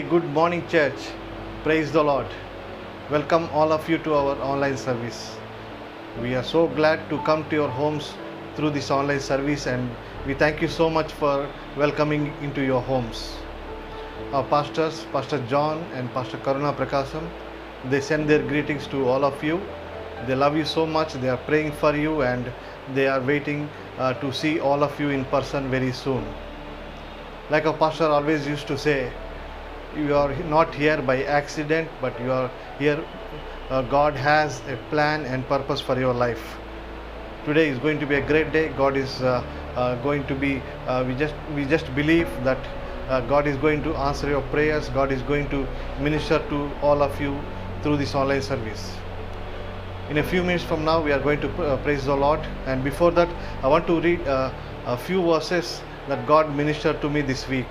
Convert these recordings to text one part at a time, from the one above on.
good morning, church. Praise the Lord. Welcome all of you to our online service. We are so glad to come to your homes through this online service, and we thank you so much for welcoming into your homes. Our pastors, Pastor John and Pastor Karuna Prakasam, they send their greetings to all of you. They love you so much. They are praying for you, and they are waiting to see all of you in person very soon. Like our pastor always used to say, you are not here by accident, but you are here. God has a plan and purpose for your life. Today is going to be a great day. God is going to be. We just believe that God is going to answer your prayers. God is going to minister to all of you through this online service. In a few minutes from now, we are going to praise the Lord. And before that, I want to read a few verses that God ministered to me this week.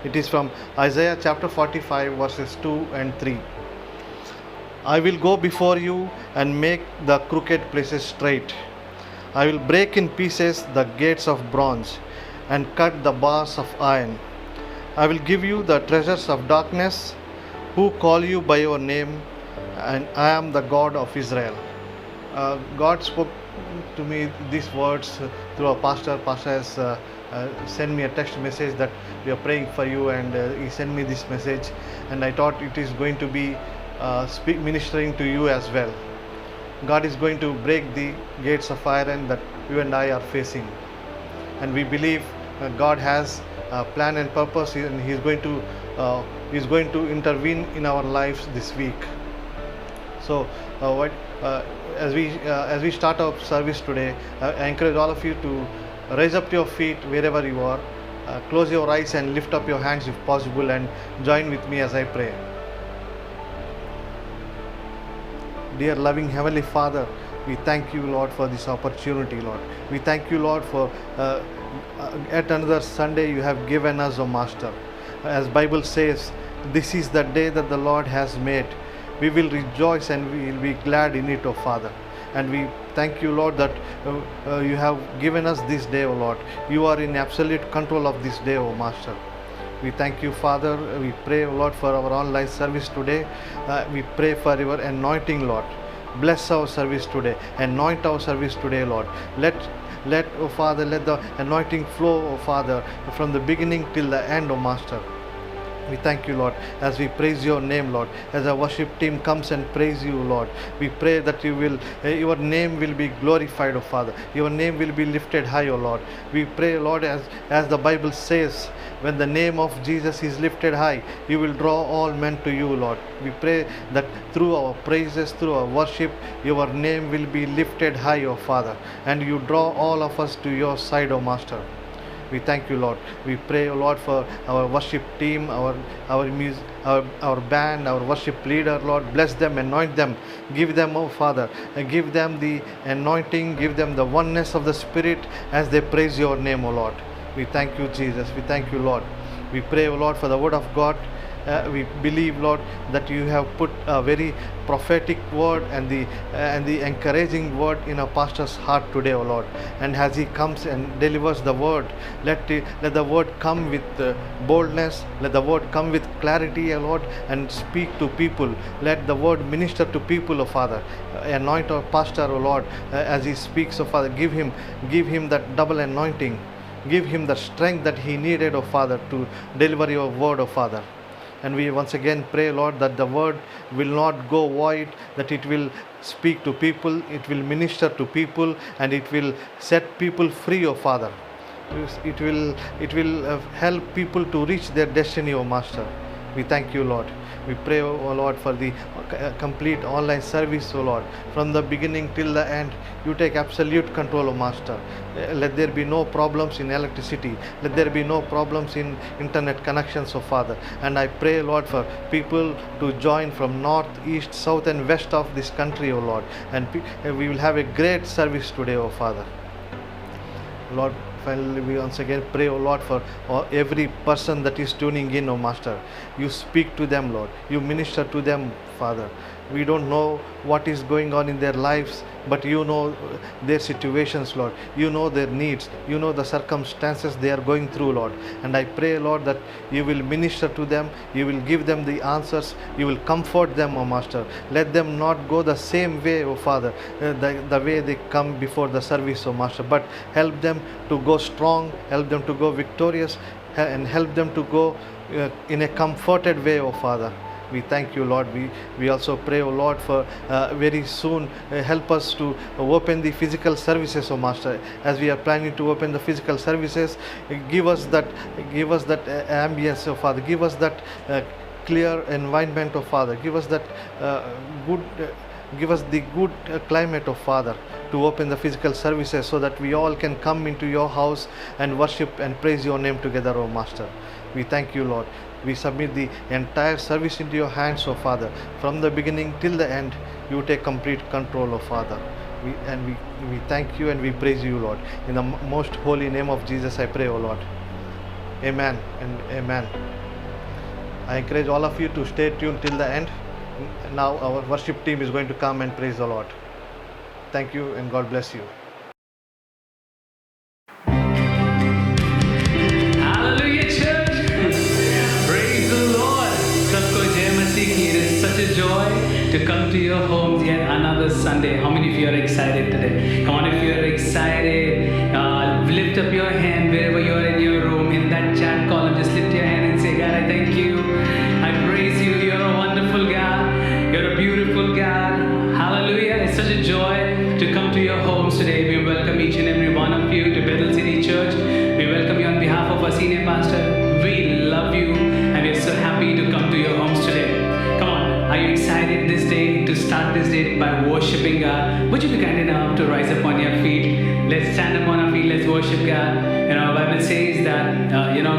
It is from Isaiah chapter 45 verses 2 and 3. I will go before you and make the crooked places straight. I will break in pieces the gates of bronze and cut the bars of iron. I will give you the treasures of darkness, who call you by your name, and I am the God of Israel. God spoke to me these words through a pastor. Pastor has sent me a text message that we are praying for you, and he sent me this message, and I thought it is going to be ministering to you as well. God is going to break the gates of iron that you and I are facing, and we believe God has a plan and purpose, and He is going to intervene in our lives this week. So as we start our service today, I encourage all of you to raise up your feet wherever you are, close your eyes and lift up your hands if possible, and join with me as I pray. Dear loving Heavenly Father, we thank you, Lord, for this opportunity, Lord. We thank you, Lord, for yet another Sunday you have given us, O Master. As Bible says, this is the day that the Lord has made. We will rejoice and we will be glad in it, O Father. And we thank you, Lord, that you have given us this day, O Lord. You are in absolute control of this day, O Master. We thank you, Father. We pray, O Lord, for our online service today. We pray for your anointing, Lord. Bless our service today. Anoint our service today, Lord. Let, O Father, let the anointing flow, O Father, from the beginning till the end, O Master. We thank you, Lord, as we praise your name, Lord. As our worship team comes and praise you, Lord, we pray that your name will be glorified, O Father. Your name will be lifted high, O Lord. We pray, Lord, as the Bible says, when the name of Jesus is lifted high, you will draw all men to you, Lord. We pray that through our praises, through our worship, your name will be lifted high, O Father, and you draw all of us to your side, O Master. We thank you, Lord. We pray, O Lord, for our worship team, our band, our worship leader, Lord. Bless them, anoint them, give them, O Father, give them the anointing, give them the oneness of the Spirit as they praise your name, O Lord. We thank you, Jesus. We thank you, Lord. We pray, O Lord, for the word of God. We believe, Lord, that you have put a very prophetic word and the encouraging word in our pastor's heart today, O Lord. And as he comes and delivers the word, let the word come with boldness. Let the word come with clarity, O Lord, and speak to people. Let the word minister to people, O Father. Anoint our pastor, O Lord, as he speaks, O Father. Give him that double anointing. Give him the strength that he needed, O Father, to deliver your word, O Father. And we once again pray, Lord, that the word will not go void, that it will speak to people, it will minister to people, and it will set people free, O Father. It will help people to reach their destiny, O Master. We thank you, Lord. We pray, O Lord, for the complete online service, O Lord. From the beginning till the end, you take absolute control, O Master. Let there be no problems in electricity. Let there be no problems in internet connections, O Father. And I pray, Lord, for people to join from north, east, south and west of this country, O Lord. And we will have a great service today, O Father. Lord, finally we once again pray, O Lord, for every person that is tuning in, O Master. You speak to them, Lord. You minister to them, Father. We don't know what is going on in their lives, but you know their situations, Lord. You know their needs. You know the circumstances they are going through, Lord. And I pray, Lord, that you will minister to them. You will give them the answers. You will comfort them, O Master. Let them not go the same way, O Father, the way they come before the service, O Master, but help them to go strong, help them to go victorious, and help them to go in a comforted way, O Father. We thank you, Lord. We also pray, O Lord, for very soon help us to open the physical services, O Master. As we are planning to open the physical services, give us that ambience, O Father. Give us that clear environment, O Father. Give us that good. Give us the good climate, of Father, to open the physical services so that we all can come into your house and worship and praise your name together, O Master. We thank you, Lord. We submit the entire service into your hands, O Father. From the beginning till the end, you take complete control, O Father. We thank you and we praise you, Lord. In the most holy name of Jesus, I pray, O Lord. Amen and amen. I encourage all of you to stay tuned till the end. Now our worship team is going to come and praise the Lord. Thank you and God bless you. Hallelujah, church. Praise the Lord. Sabko Jai Masih ki. It is such a joy to come to your homes yet another Sunday. How many of you are excited today? Come on, if you are excited, lift up your hand wherever you are in your room. In that chat column, just lift your hand and say, God, I thank you. I praise you. You're a wonderful God. You're a beautiful God. Hallelujah. It's such a joy to come to your homes today. We welcome each and every one of you to Bethel City Church. We welcome you on behalf of our senior pastor. We love you and we're so happy to come to your homes today. Come on, are you excited this day to start this day by worshiping God? Would you be kind enough to rise up on your feet? Let's stand up on our feet. Let's worship God. You know, the Bible says that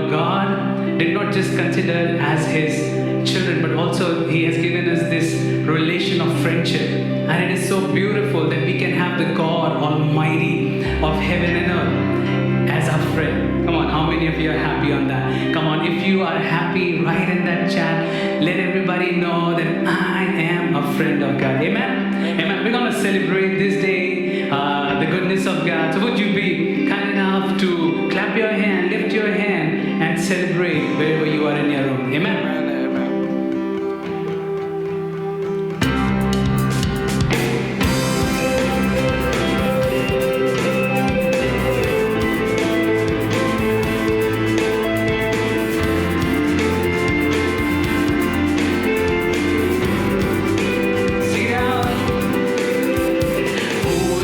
God did not just consider as His children, but also He has given us this relation of friendship, and it is so beautiful that we can have the God Almighty of heaven and earth as our friend. Come on, how many of you are happy on that? Come on, if you are happy, write in that chat. Let everybody know that I am a friend of God. Amen? Amen. We're going to celebrate this day, the goodness of God. So would you be kind enough to clap your hand, lift your hand, and celebrate wherever you are in your room. Amen? Who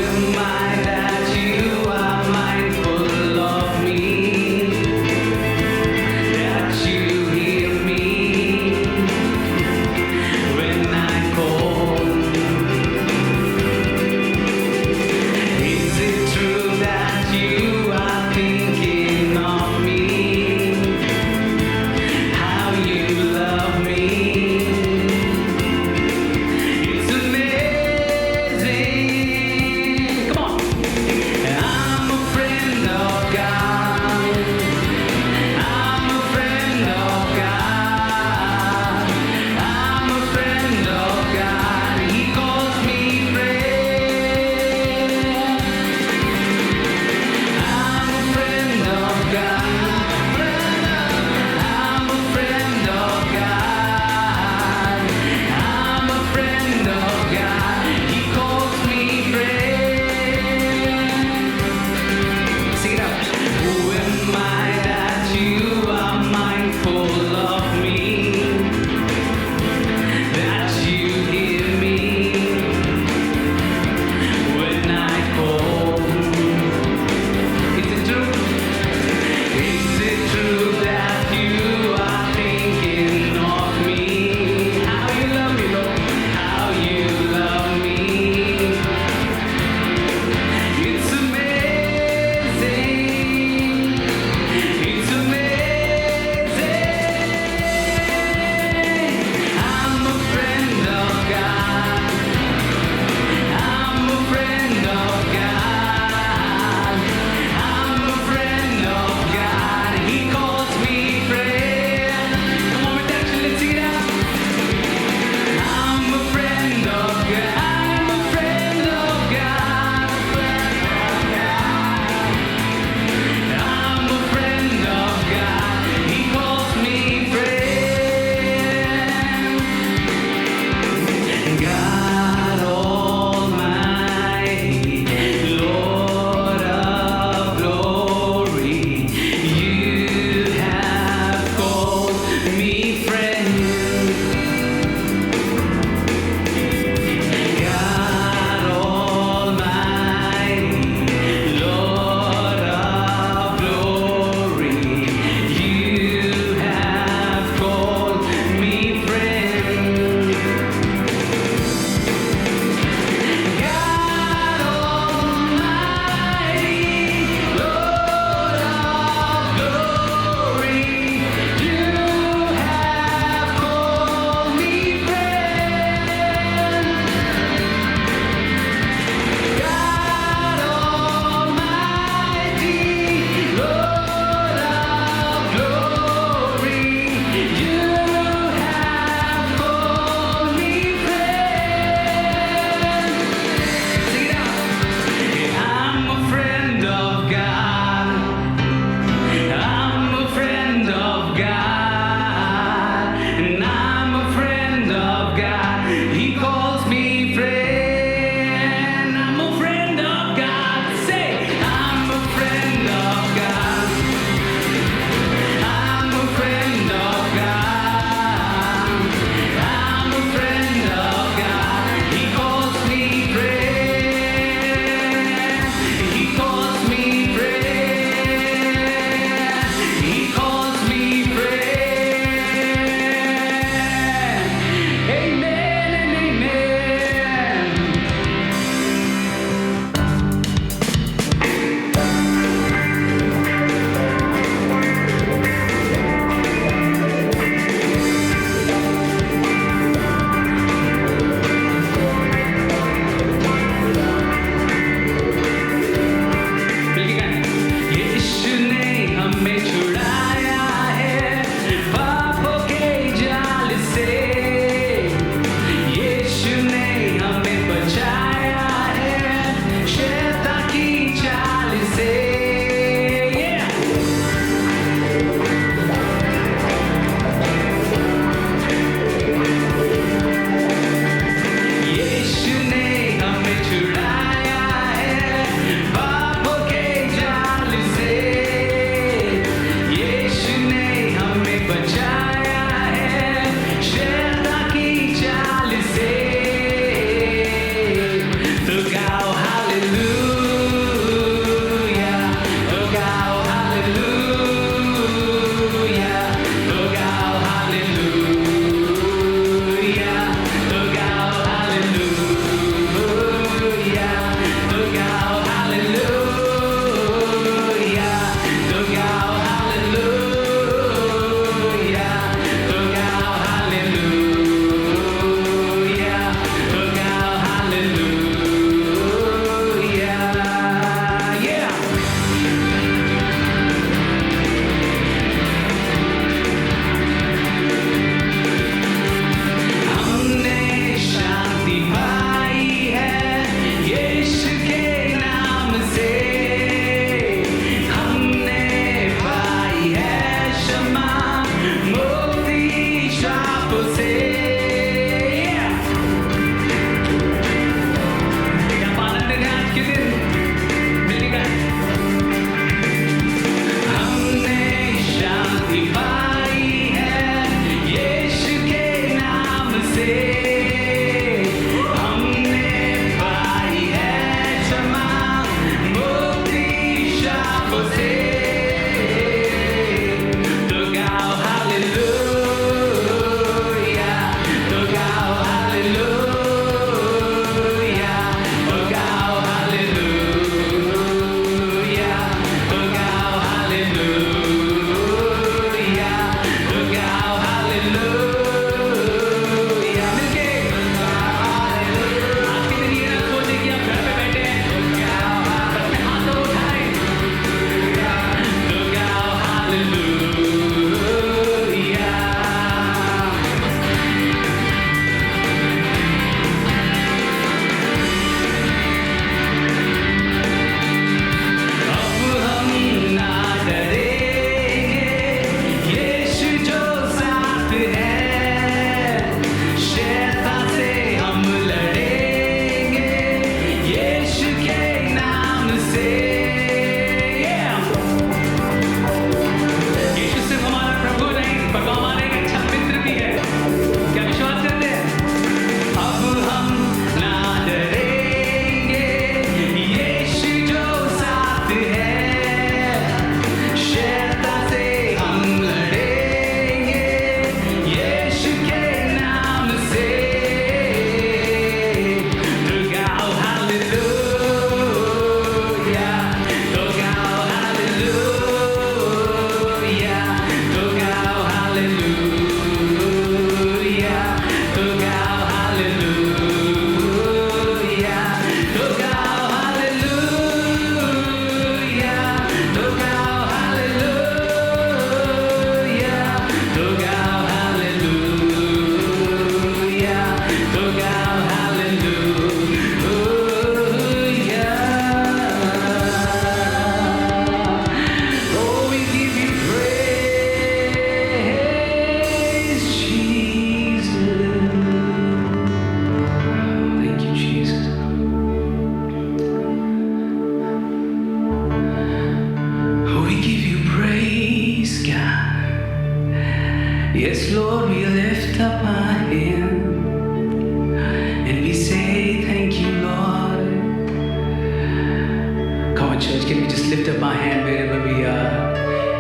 on, church, can we just lift up our hand wherever we are?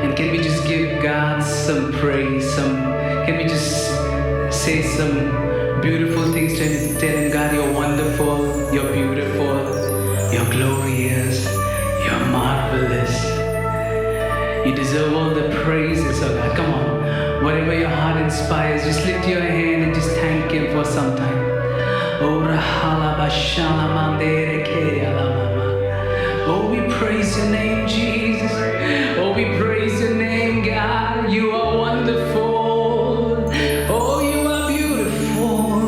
And can we just give God some praise? Can we just say some beautiful things to Him? Tell Him, God, you're wonderful, you're beautiful, you're glorious, you're marvelous. You deserve all the praises, oh God. Come on. Whatever your heart inspires, just lift your hand and just thank Him for some time. Oh, we praise your name, Jesus. Oh, we praise your name, God. You are wonderful. Oh, you are beautiful.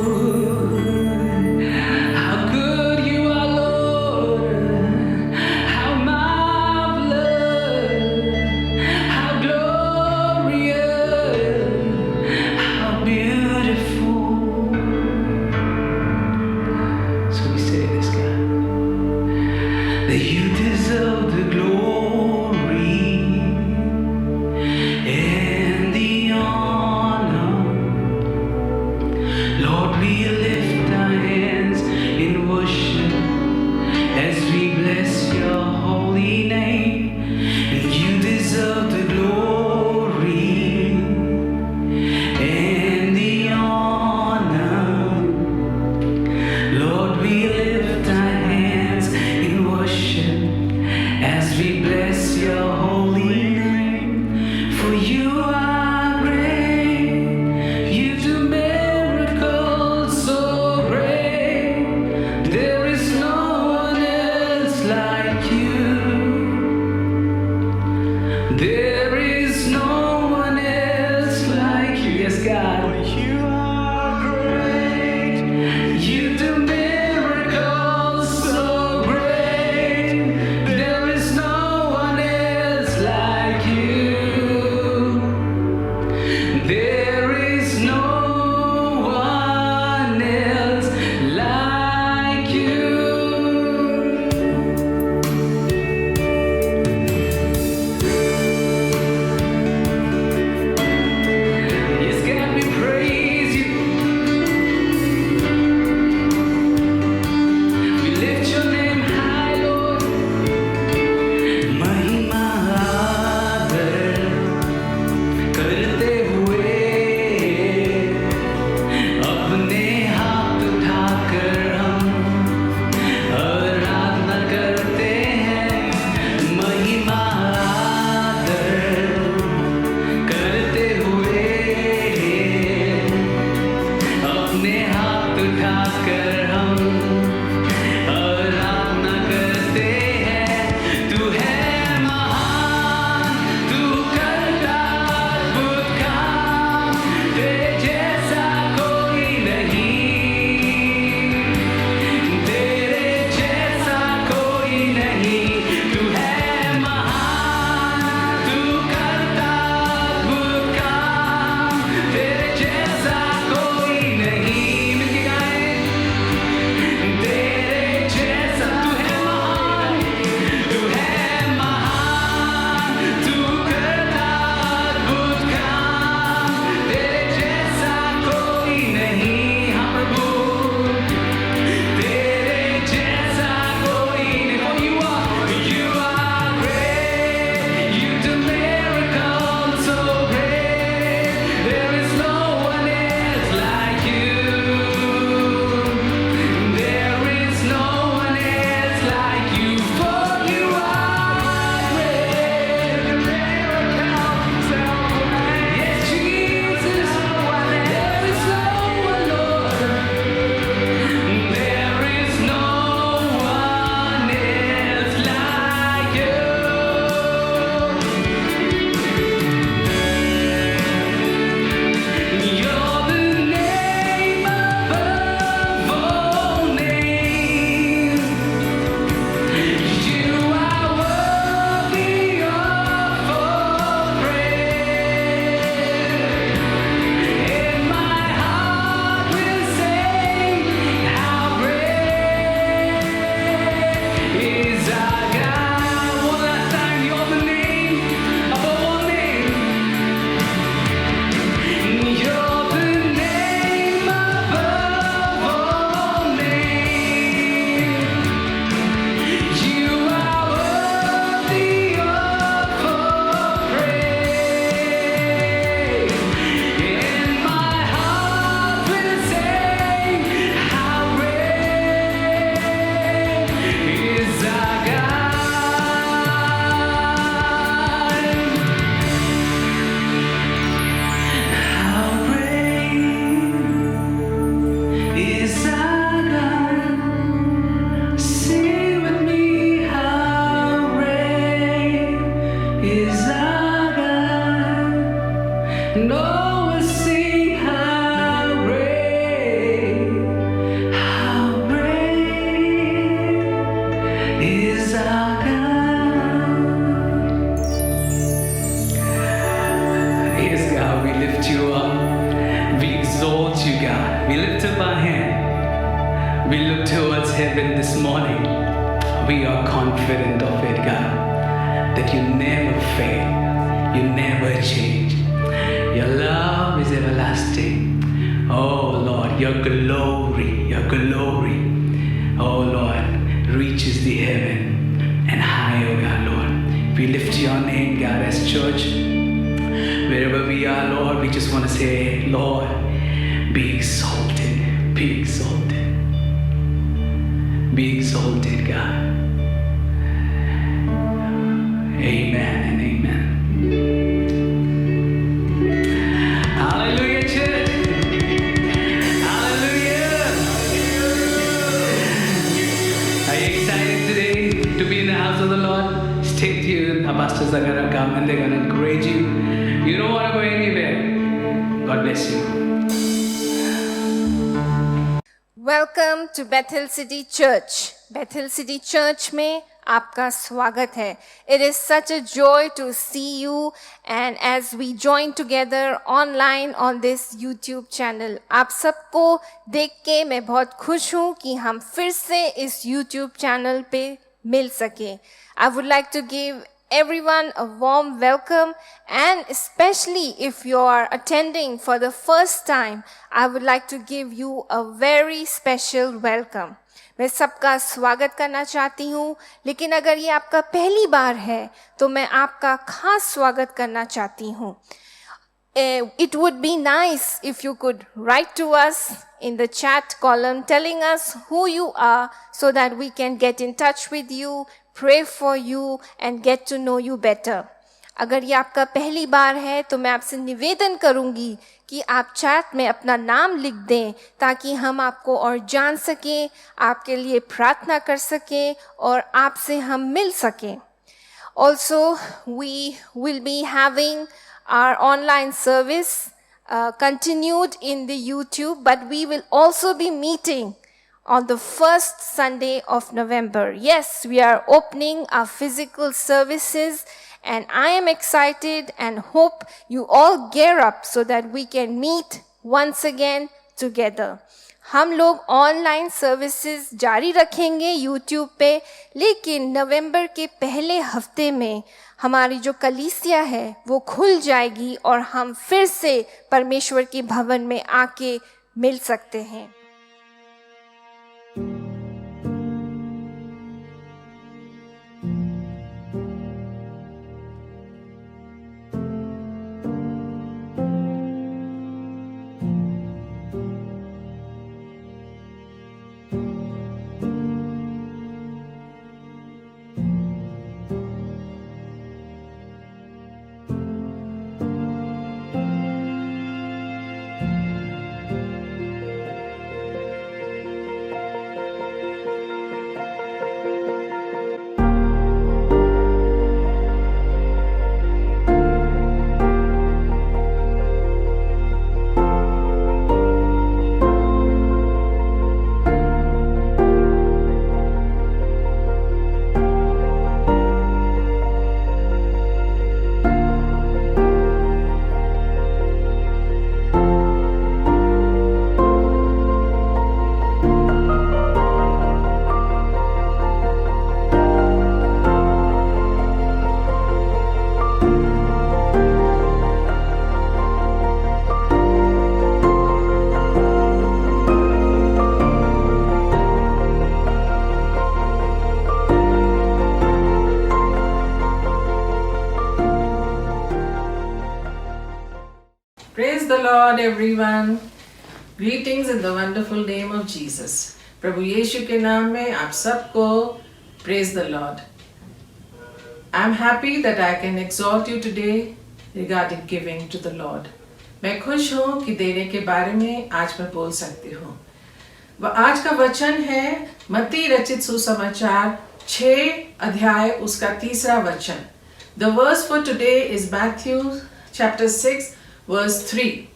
How good you are, Lord. How marvelous. How glorious. How beautiful. So we say this, God, that you deserve the glory and the honor. Lord, we lift our hands in worship as we bless your holy name. And you deserve the glory and the honor. Lord, we lift our hands in worship as we bless your holy name. For you are great, you do miracles so great. There is no one else like you. There is no one else like you. Yes, God. You are great. You do miracles so great. There is no is our God. No one sing how great is our God. Yes, God, we lift you up. We exalt you, God. We lift up our hand. We look towards heaven this morning. We are confident of it, God, that you never fail. You never change. Your love is everlasting. Oh, Lord, your glory, oh, Lord, reaches the heaven and higher, God, Lord. We lift your name, God, as church. Wherever we are, Lord, we just want to say, Lord, be exalted, be exalted, be exalted, God. Amen and amen. Hallelujah, church. Hallelujah. Are you excited today to be in the house of the Lord? Stay tuned. Our pastors are going to come and they're going to encourage you. You don't want to go anywhere. God bless you. Welcome to Bethel city church. Bethel city church में आपका स्वागत है. It is such a joy to see you and as we join together online on this YouTube channel. आप सबको देख के मैं बहुत खुश हूँ कि हम फिर से इस यूट्यूब चैनल पे मिल सके. I would like to give everyone a warm welcome, and especially if you are attending for the first time, I would like to give you a very special welcome. मैं सबका स्वागत करना चाहती हूँ, लेकिन अगर ये आपका पहली बार है तो मैं आपका खास स्वागत करना चाहती हूँ. It would be nice if you could write to us in the chat column telling us who you are so that we can get in touch with you, pray for you and get to know you better. अगर ये आपका पहली बार है तो मैं आपसे निवेदन करूंगी कि आप चैट में अपना नाम लिख दें ताकि हम आपको और जान सकें, आपके लिए प्रार्थना कर सकें और आपसे हम मिल सकें. Also, we will be having our online service continued in the YouTube, but we will also be meeting on the first Sunday of November. Yes, we are opening our physical services and I am excited and hope you all gear up so that we can meet once again together. हम लोग online services जारी रखेंगे YouTube पे, लेकिन नवंबर के पहले हफ्ते में हमारी जो कलीसिया है वो खुल जाएगी और हम फिर से परमेश्वर के भवन में आके मिल सकते हैं. Praise the Lord, everyone. Greetings in the wonderful name of Jesus. प्रभु यीशु के नाम में आप सबको praise the Lord. I'm happy that I can exhort you today regarding giving to the Lord. मैं खुश हूँ कि देने के बारे में आज मैं बोल सकती हूँ. आज का वचन है मत्ती रचित सुसमाचार 6 अध्याय उसका 3 वचन. The verse for today is Matthew chapter 6, verse 3.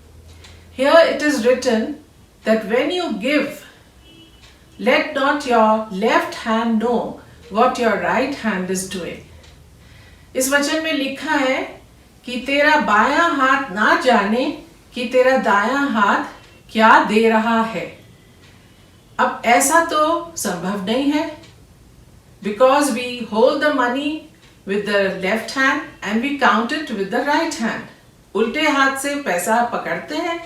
Here it is written that when you give, let not your left hand know what your right hand is doing. इस वचन में लिखा है कि तेरा बायां हाथ ना जाने कि तेरा दायां हाथ क्या दे रहा है. अब ऐसा तो संभव नहीं है, because we hold the money with the left hand and we count it with the right hand. उल्टे हाथ से पैसा पकड़ते हैं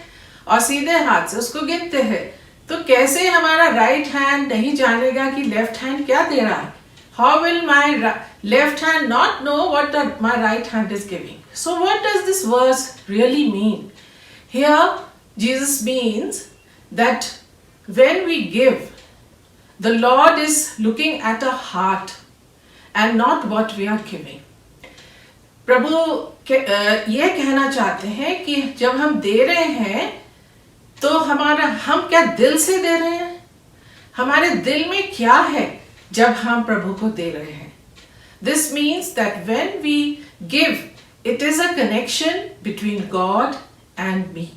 और सीधे हाथ से उसको गिनते हैं. तो कैसे हमारा राइट हैंड नहीं जानेगा कि लेफ्ट हैंड क्या दे रहा है? How will my left hand not know what my right hand is giving? So what does this verse really mean? Here Jesus means that when we give, the Lord is looking at a heart and not what we are giving. प्रभु ये कहना चाहते हैं कि जब हम दे रहे हैं तो हम क्या दिल से दे रहे हैं? हमारे दिल में क्या है जब हम प्रभु को दे रहे हैं? This means that when we give, it is a connection between God and me,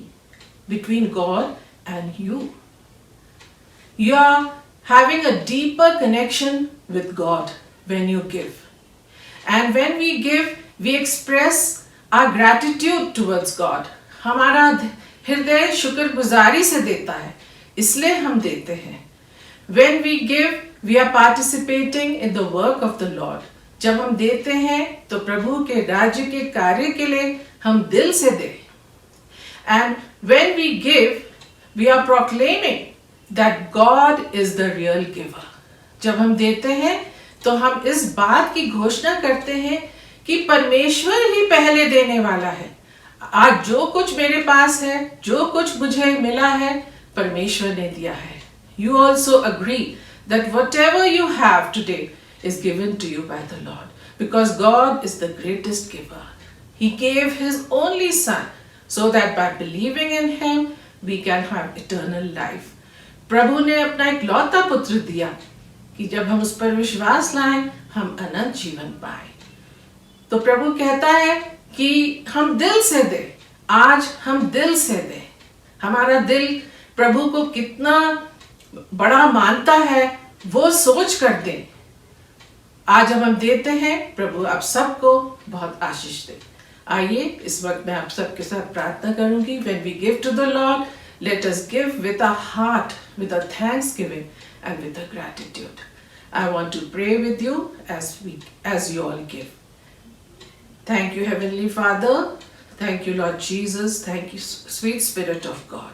between God and you. You are having a deeper connection with God when you give. And when we give, we express our gratitude towards God. हमारा हृदय शुक्रगुजारी से देता है, इसलिए हम देते हैं. When we give, we are participating in the work of the Lord. जब हम देते हैं तो प्रभु के राज्य के कार्य के लिए हम दिल से दें. And when we give, we are proclaiming that God is the real giver. जब हम देते हैं तो हम इस बात की घोषणा करते हैं कि परमेश्वर ही पहले देने वाला है. आज जो कुछ मेरे पास है, जो कुछ मुझे मिला है, परमेश्वर ने दिया है. You also agree that whatever you have today is given to you by the Lord, because God is the greatest giver. He gave His only Son so that by believing in Him we can have eternal life. प्रभु ने अपना एक लौता पुत्र दिया कि जब हम उस पर विश्वास लाएं हम अनंत जीवन पाएं. तो प्रभु कहता है कि हम दिल से दें. आज हम दिल से दें. हमारा दिल प्रभु को कितना बड़ा मानता है वो सोच कर दें. आज जब हम देते हैं प्रभु आप सबको बहुत आशीष दे. आइए इस वक्त मैं आप सबके साथ प्रार्थना करूंगी. When we give to the Lord, let us give with a heart, with a thanksgiving and with a gratitude. I want to pray with you as you all give. Thank you, Heavenly Father. Thank you, Lord Jesus. Thank you, sweet Spirit of God.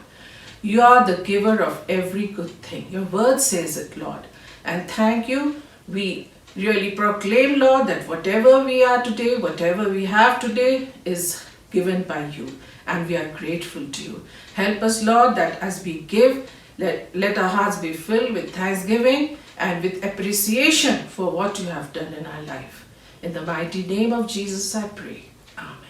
You are the giver of every good thing. Your word says it, Lord. And thank you. We really proclaim, Lord, that whatever we are today, whatever we have today is given by you. And we are grateful to you. Help us, Lord, that as we give, let our hearts be filled with thanksgiving and with appreciation for what you have done in our life. In the mighty name of Jesus, I pray. Amen.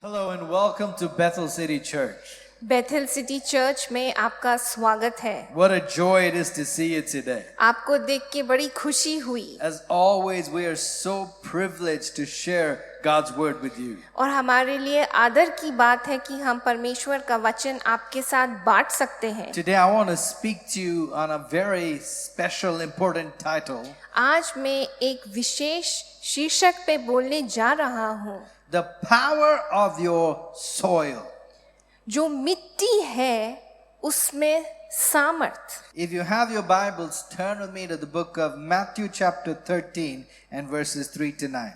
Hello and welcome to Bethel City Church. Bethel city church में आपका स्वागत है। What a joy it is to see you today. आपको देख के बड़ी खुशी हुई As always, we are so privileged to share God's word with you. और हमारे लिए आदर की बात है कि हम परमेश्वर का वचन आपके साथ बांट सकते हैं। Today, I want to speak to you on a very special, important title, आज मैं एक विशेष शीर्षक पे बोलने जा रहा हूँ, The Power of Your Soil. जो मिट्टी है उसमें सामर्थ। If you have your Bibles, turn with me to the book of Matthew chapter 13 and verses 3 to 9.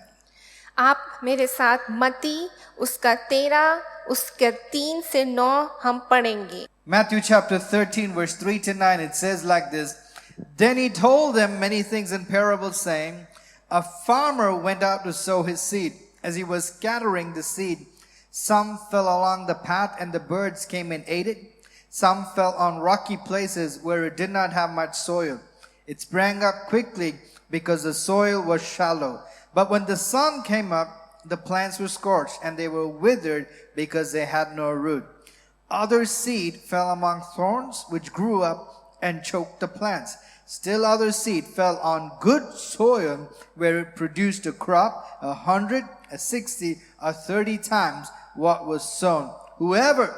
आप मेरे साथ मत्ती उसका 13 उसके 3 से 9 हम पढ़ेंगे। Matthew chapter 13 verse 3 to 9, it says like this, Then he told them many things in parables, saying, A farmer went out to sow his seed. As he was scattering the seed, some fell along the path, and the birds came and ate it. Some fell on rocky places where it did not have much soil. It sprang up quickly because the soil was shallow. But when the sun came up, the plants were scorched, and they were withered because they had no root. Other seed fell among thorns, which grew up and choked the plants. Still other seed fell on good soil, where it produced a crop 100, 60, or 30 times what was sown. Whoever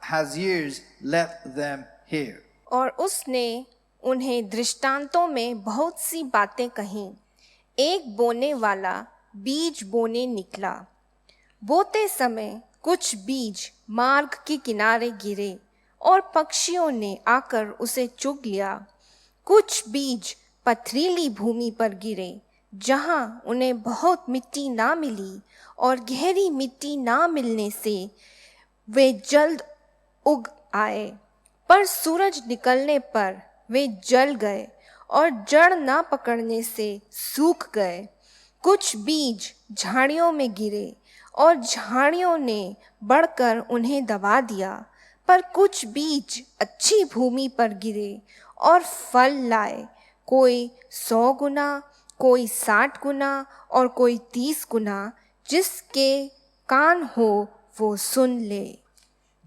has ears, let them hear. और उसने उन्हें दृष्टांतों में बहुत सी बातें कहीं। एक बोने वाला बीज बोने निकला। बोते समय कुछ बीज मार्ग के किनारे गिरे और पक्षियों ने आकर उसे चुग लिया। कुछ बीज पथरीली भूमि पर गिरे, जहां उन्हें बहुत मिट्टी ना मिली, और गहरी मिट्टी ना मिलने से वे जल्द उग आए। पर सूरज निकलने पर वे जल गए और जड़ ना पकड़ने से सूख गए। कुछ बीज झाड़ियों में गिरे और झाड़ियों ने बढ़कर उन्हें दबा दिया। पर कुछ बीज अच्छी भूमि पर गिरे और फल लाए, कोई 100 गुना, कोई 60 गुना और कोई 30 गुना। जिसके कान हो वो सुन ले।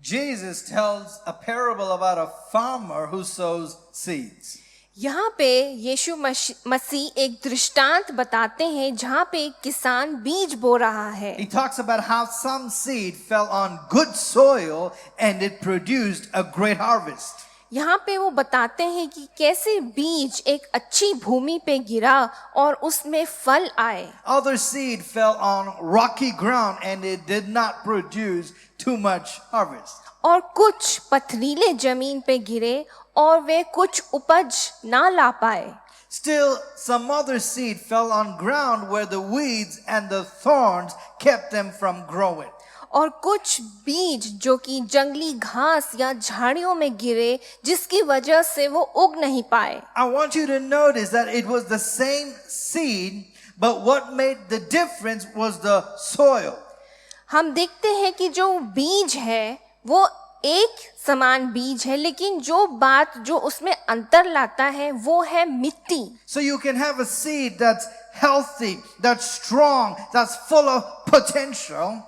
Jesus tells a parable about a farmer who sows seeds. यहाँ पे यीशु मसीह एक दृष्टांत बताते हैं जहाँ पे एक किसान बीज बो रहा है। He talks about how some seed fell on good soil and it produced a great harvest. यहाँ पे वो बताते हैं कि कैसे बीज एक अच्छी भूमि पे गिरा और उसमें फल आए। Other seed fell on rocky ground and it did not produce too much harvest. और कुछ पथरीले जमीन पे गिरे और वे कुछ उपज ना ला पाए। Still, some other seed fell on ground where the weeds and the thorns kept them from growing. और कुछ बीज जो कि जंगली घास या झाड़ियों में गिरे, जिसकी वजह से वो उग नहीं पाए। I want you to notice that it was the same seed, but what made the difference was the soil. हम देखते हैं कि जो बीज है वो एक समान बीज है, लेकिन जो बात जो उसमें अंतर लाता है वो है मिट्टी। So you can have a seed that's healthy, that's strong, that's full of potential.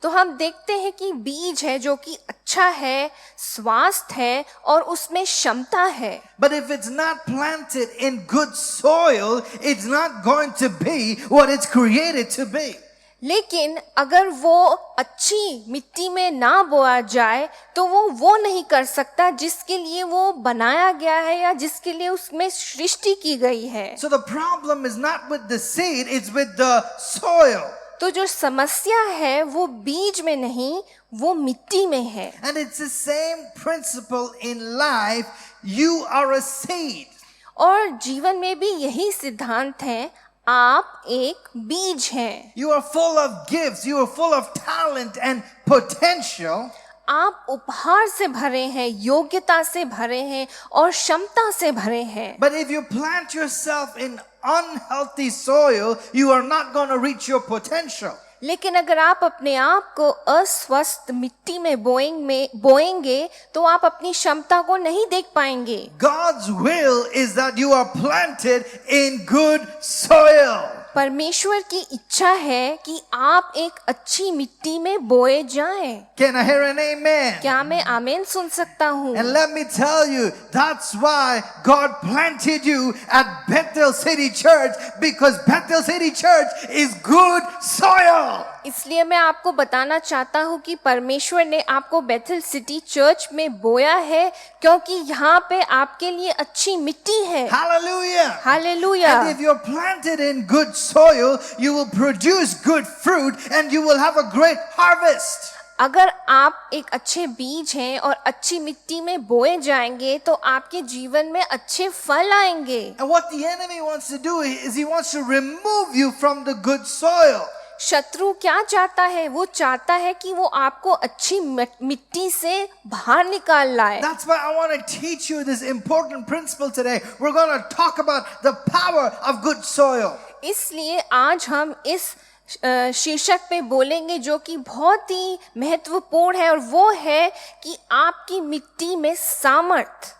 तो हम देखते हैं कि बीज है जो कि अच्छा है, स्वास्थ्य है और उसमें क्षमता है। But if it's not planted in good soil, it's not going to be what it's created to be. लेकिन अगर वो अच्छी मिट्टी में ना बोया जाए तो वो नहीं कर सकता जिसके लिए वो बनाया गया है या जिसके लिए उसमें सृष्टि की गई है। So the problem is not with the seed, it's with the soil. तो जो समस्या है वो बीज में नहीं, वो मिट्टी में है। And it's the same principle in life. You are a seed. और जीवन में भी यही सिद्धांत है, आप एक बीज हैं। You are full of gifts, you are full of talent and potential. आप उपहार से भरे हैं, योग्यता से भरे हैं और क्षमता से भरे हैं। But if you plant yourself in unhealthy soil, you are not going to reach your potential. लेकिन अगर आप अपने आप को अस्वस्थ मिट्टी में बोएंगे तो आप अपनी क्षमता को नहीं देख पाएंगे। God's will is that you are planted in good soil. परमेश्वर की इच्छा है कि आप एक अच्छी मिट्टी में बोए जाएं। Can I hear an amen? क्या मैं आमीन सुन सकता हूँ? And let me tell you, that's why God planted you at Bethel City Church, because Bethel City Church is good soil. इसलिए मैं आपको बताना चाहता हूँ कि परमेश्वर ने आपको बेथल सिटी चर्च में बोया है, क्योंकि यहाँ पे आपके लिए अच्छी मिट्टी है। Hallelujah. Hallelujah. And if you're planted in good soil, you will produce good fruit and you will have a great harvest. अगर आप एक अच्छे बीज हैं और अच्छी मिट्टी में बोए जाएंगे तो आपके जीवन में अच्छे फल आएंगे। And what the enemy wants to do is he wants to remove you from the good soil. शत्रु क्या चाहता है? वो चाहता है कि वो आपको अच्छी मिट्टी से बाहर निकाल लाए। That's why I want to teach you this important principle today. We're going to talk about the power of good soil. इसलिए आज हम इस शीर्षक पे बोलेंगे जो कि बहुत ही महत्वपूर्ण है, और वो है कि आपकी मिट्टी में सामर्थ।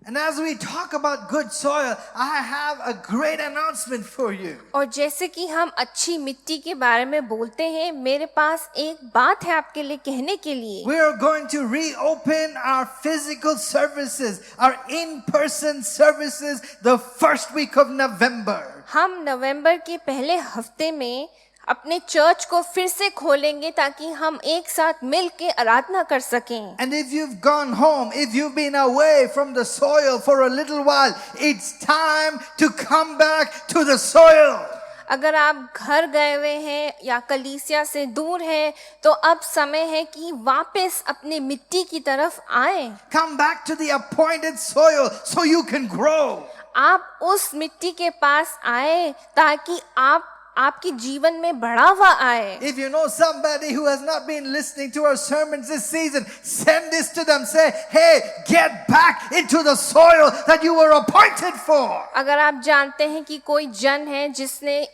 And as we talk about good soil, I have a great announcement for you. और जैसे कि हम अच्छी मिट्टी के बारे में बोलते हैं, मेरे पास एक बात है आपके लिए कहने के लिए। We are going to reopen our physical services, our in-person services, the first week of November. हम नवंबर के पहले हफ्ते में अपने चर्च को फिर से खोलेंगे ताकि हम एक साथ मिल के आराधना कर सकें। And if you've gone home, if you've been away from the soil for a little while, it's time to come back to the soil. अगर आप घर गए हुए हैं या कलीसिया से दूर हैं, तो अब समय है कि वापस अपने मिट्टी की तरफ आएं। Come back to the appointed soil so you can grow. आप उस मिट्टी के पास आए ताकि आपके जीवन में बढ़ावा आए। If you know somebody who has not been listening to our sermons this season, send this to them. Say, hey, get back into the soil that you were appointed for. अगर आप जानते हैं कि कोई जन है जिसने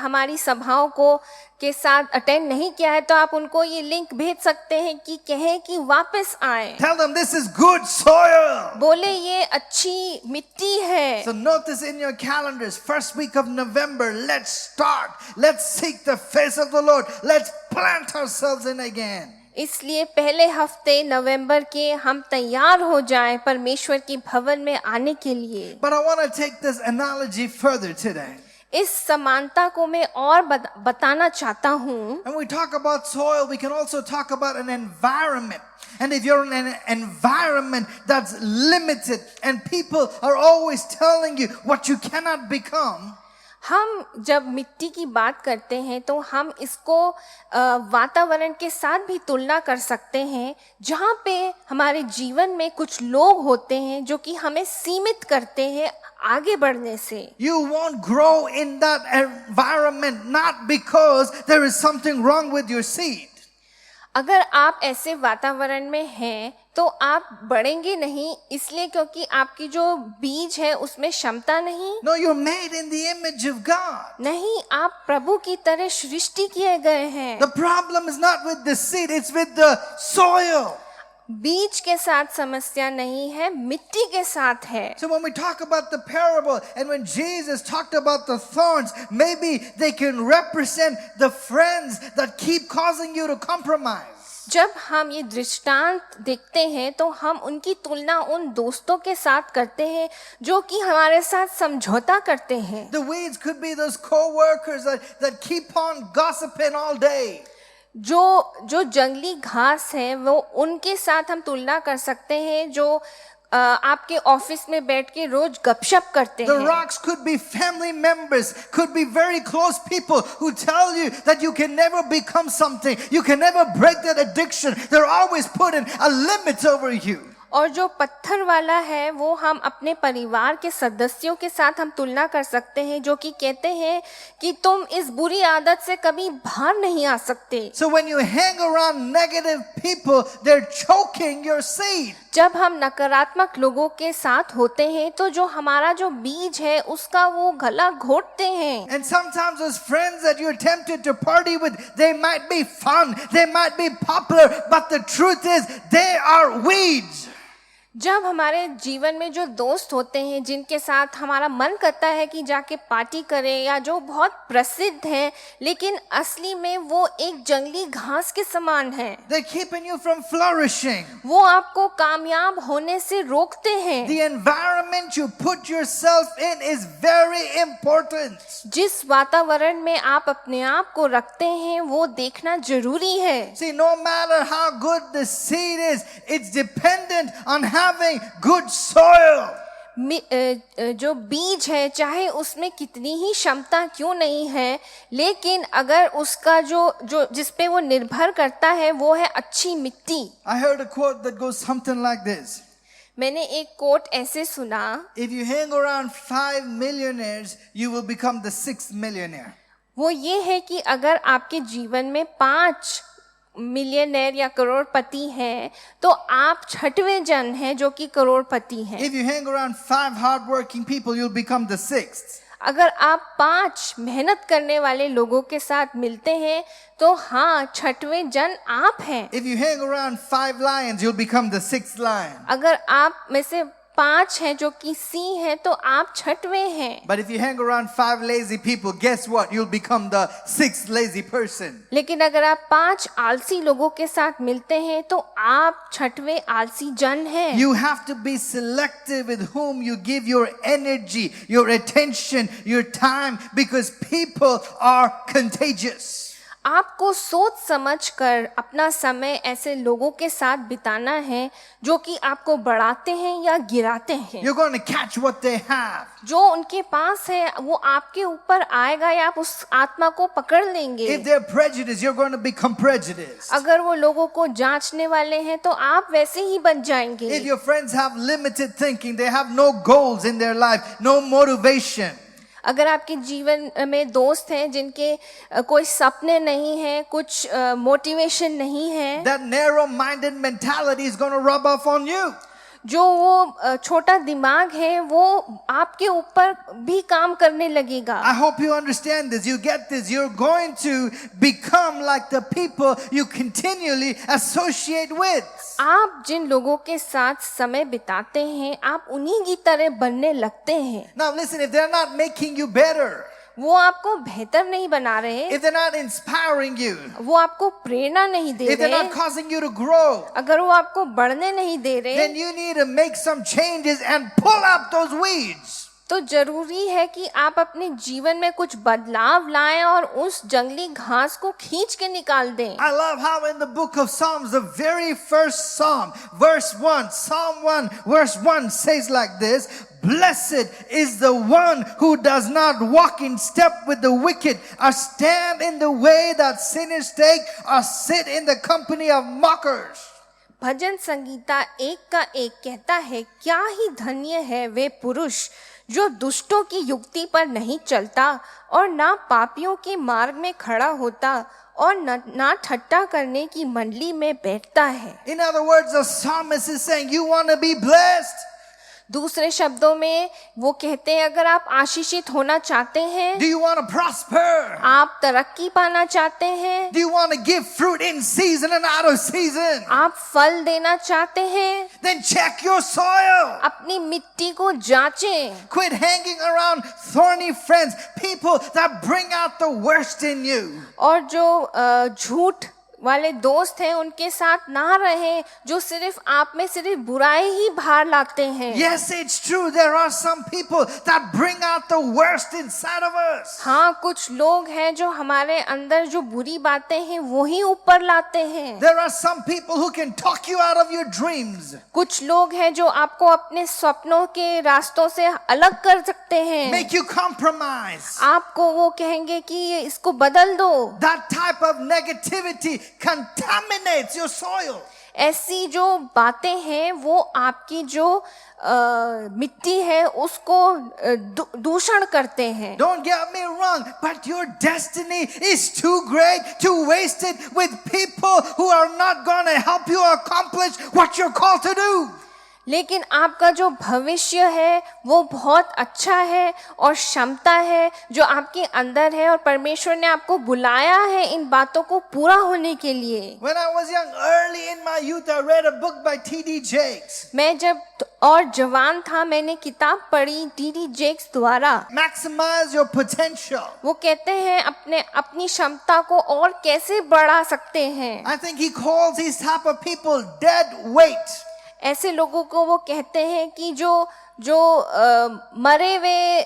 हमारी सभाओं को के साथ अटेंड नहीं किया है, तो आप उनको ये लिंक भेज सकते हैं कि कहें कि वापस आए। Tell them this is good soil. बोले ये अच्छी मिट्टी है। So note this in your calendars. First week of November, let's start. Let's seek the face of the Lord. Let's plant ourselves in again. इसलिए पहले हफ्ते नवंबर के हम तैयार हो जाएं परमेश्वर की भवन में आने के लिए। But I want to take this analogy further today. इस समानता को मैं और बताना चाहता हूँ। When we talk about soil, we can also talk about an environment. And if you're in an environment that's limited and people are always telling you what you cannot become, हम जब मिट्टी की बात करते हैं तो हम इसको वातावरण के साथ भी तुलना कर सकते हैं, जहाँ पे हमारे जीवन में कुछ लोग होते हैं जो कि हमें सीमित करते हैं आगे बढ़ने से। you won't grow in that environment not because there is something wrong with your seed. अगर आप ऐसे वातावरण में हैं तो आप बढ़ेंगे नहीं, इसलिए क्योंकि आपकी जो बीज है उसमें क्षमता नहीं। No, you're made in the image of God. नहीं, आप प्रभु की तरह सृष्टि किए गए हैं। The problem is not with the seed, it's with the soil. बीज के साथ समस्या नहीं है, मिट्टी के साथ है। So when we talk about the parable and when Jesus talked about the thorns, maybe they can represent the friends that keep causing you to compromise. जब हम ये दृष्टांत देखते हैं तो हम उनकी तुलना उन दोस्तों के साथ करते हैं जो कि हमारे साथ समझौता करते हैं। The weeds could be those co-workers that keep on gossiping all day. जो जंगली घास है वो उनके साथ हम तुलना कर सकते हैं जो आपके ऑफिस में बैठ के रोज गपशप करते The हैं। rocks could be family members, could be very close people who tell you that you can never become something, you can never break that addiction. They're always putting a limit over you. और जो पत्थर वाला है वो हम अपने परिवार के सदस्यों के साथ हम तुलना कर सकते हैं, जो कि कहते हैं कि तुम इस बुरी आदत से कभी बाहर नहीं आ सकते। So when you hang around negative people, they're choking your seed. जब हम नकारात्मक लोगों के साथ होते हैं तो जो हमारा जो बीज है उसका वो गला घोटते हैं। And sometimes those friends that you're tempted to party with, they might be fun, they might be popular, but the truth is they are weeds. जब हमारे जीवन में जो दोस्त होते हैं जिनके साथ हमारा मन करता है कि जाके पार्टी करें, या जो बहुत प्रसिद्ध हैं लेकिन असली में वो एक जंगली घास के समान हैं, They're keeping you from flourishing. वो आपको कामयाब होने से रोकते हैं। The environment you put yourself in is very important. जिस वातावरण में आप अपने आप को रखते हैं वो देखना जरूरी है। See, no matter how good the seed is, it's dependent on having good soil. जो बीज है चाहे उसमें कितनी ही क्षमता क्यों नहीं है, लेकिन अगर उसका जो जिस पे वो निर्भर करता है वो है अच्छी मिट्टी। I heard a quote that goes something like this. मैंने एक कोट ऐसे सुना, If you hang around 5 millionaires, you will become the 6th millionaire. वो ये है कि अगर आपके जीवन में 5 मिलियनेयर या करोड़पति हैं तो आप 6वें जन हैं जो कि करोड़पति हैं। If you hang around 5 hardworking people, you'll become the 6th. अगर आप 5 मेहनत करने वाले लोगों के साथ मिलते हैं तो हाँ 6वें जन आप हैं। If you hang around 5 lions, you'll become the 6th lion. अगर आप में से 5 हैं जो कि सिंह हैं तो आप 6वें हैं। But if you hang around 5 lazy people, guess what? You'll become the 6th lazy person. लेकिन अगर आप 5 आलसी लोगों के साथ मिलते हैं तो आप 6वें आलसी जन हैं। You have to be selective with whom you give your energy, your attention, your time, because people are contagious. आपको सोच समझ कर अपना समय ऐसे लोगों के साथ बिताना है जो कि आपको बढ़ाते हैं या गिराते हैं। You're going to catch what they have. जो उनके पास है वो आपके ऊपर आएगा या आप उस आत्मा को पकड़ लेंगे। If they're prejudiced, you're going to become prejudiced. अगर वो लोगों को जांचने वाले हैं तो आप वैसे ही बन जाएंगे। If your friends have limited thinking, they have no goals in their life, no motivation. अगर आपके जीवन में दोस्त हैं जिनके कोई सपने नहीं हैं, कुछ मोटिवेशन नहीं है, That narrow-minded mentality is going to rub off on you. जो वो छोटा दिमाग है वो आपके ऊपर भी काम करने लगेगा। I hope you understand this. You get this. You're going to become like the people you continually associate with. आप जिन लोगों के साथ समय बिताते हैं आप उन्हीं की तरह बनने लगते हैं। Now listen, if they're not making you better, वो आपको बेहतर नहीं बना रहे, if they're not inspiring you, वो आपको प्रेरणा नहीं दे if they're रहे, not causing you to grow, अगर वो आपको बढ़ने नहीं दे रहे, then you need to make some changes and pull up those weeds. तो जरूरी है कि आप अपने जीवन में कुछ बदलाव लाएं और उस जंगली घास को खींच के निकाल दें। I love how in the book of Psalms, the very first Psalm, verse 1, Psalm 1, verse 1 says like this: Blessed is the one who does not walk in step with the wicked, or stand in the way that sinners take, or sit in the company of mockers. भजन संगीता 1 का 1 कहता है, क्या ही धन्य है वे पुरुष जो दुष्टों की युक्ति पर नहीं चलता और ना पापियों के मार्ग में खड़ा होता और ना ठट्टा करने की मंडली में बैठता है। In other words, the psalmist is saying, you want to be blessed? दूसरे शब्दों में वो कहते हैं अगर आप आशीषित होना चाहते हैं, Do you want to prosper? आप तरक्की पाना चाहते हैं, Do you want to give fruit in season and out of season? आप फल देना चाहते हैं, Then check your soil. अपनी मिट्टी को जांचें। Quit hanging around thorny friends, people that bring out the worst in you. और जो झूठ वाले दोस्त हैं उनके साथ ना रहें जो सिर्फ आप में सिर्फ बुराई ही बाहर लाते हैं। Yes, it's true. There are some people that bring out the worst inside of us. हाँ, कुछ लोग हैं जो हमारे अंदर जो बुरी बातें हैं वो ही ऊपर लाते हैं। There are some people who can talk you out of your dreams. कुछ लोग हैं जो आपको अपने सपनों के रास्तों से अलग कर सकते हैं। Make you compromise. आपको वो कहेंगे कि इसको बदल दो। That type of negativity contaminates your soil. ऐसी जो बातें हैं वो आपकी जो मिट्टी है उसको दूषण करते हैं। Don't get me wrong, but your destiny is too great to waste it with people who are not going to help you accomplish what you're called to do. लेकिन आपका जो भविष्य है वो बहुत अच्छा है और क्षमता है जो आपके अंदर है और परमेश्वर ने आपको बुलाया है इन बातों को पूरा होने के लिए। When I was young, early in my youth, I read a book by T.D. Jakes. मैं जब और जवान था मैंने किताब पढ़ी टी.डी. जेक्स द्वारा। Maximize your potential. वो कहते हैं अपनी क्षमता को और कैसे बढ़ा सकते हैं। I think he calls these type of people dead weight. ऐसे लोगों को वो कहते हैं कि जो मरे हुए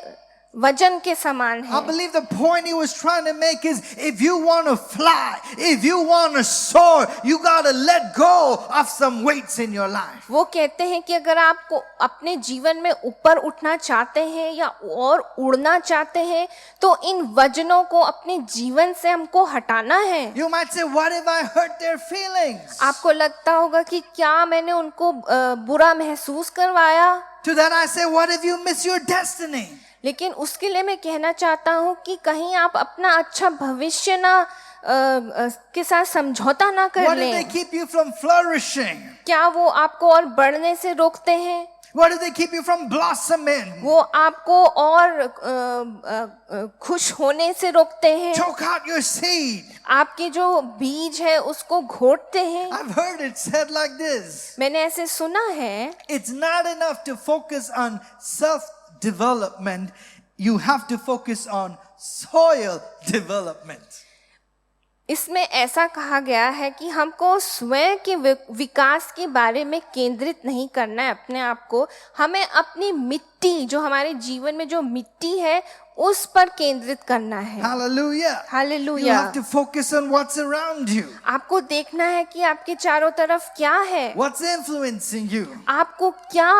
वजन के समान I है। believe the point he was trying to make is if you want to fly, if you want to soar, you got to let go of some weights in your life. वो कहते हैं कि अगर आपको अपने जीवन में ऊपर उठना चाहते हैं या और उड़ना चाहते हैं तो इन वजनों को अपने जीवन से हमको हटाना है। You might say, what if I hurt their feelings? आपको लगता होगा कि क्या मैंने उनको बुरा महसूस करवाया। To that I say, what if you miss your destiny? लेकिन उसके लिए मैं कहना चाहता हूँ कि कहीं आप अपना अच्छा भविष्य के साथ समझौता ना कर What if they लें। keep you from flourishing? क्या वो आपको और बढ़ने से रोकते हैं? What if they keep you from blossoming? वो आपको और खुश होने से रोकते हैं? Choke out your seed. आपके जो बीज है उसको घोटते हैं। I've heard it said like this. मैंने ऐसे सुना है, It's not enough to focus on self-development. You have to focus on soil development. इसमें ऐसा कहा गया है कि हमको स्वयं के विकास के बारे में केंद्रित नहीं करना है अपने आप को, हमें अपनी मिट्टी जो हमारे जीवन में जो मिट्टी है उस पर केंद्रित करना है। Hallelujah. You hallelujah. have to focus on what's around you. आपको देखना है कि आपके चारों तरफ क्या है, What's influencing you? आपको क्या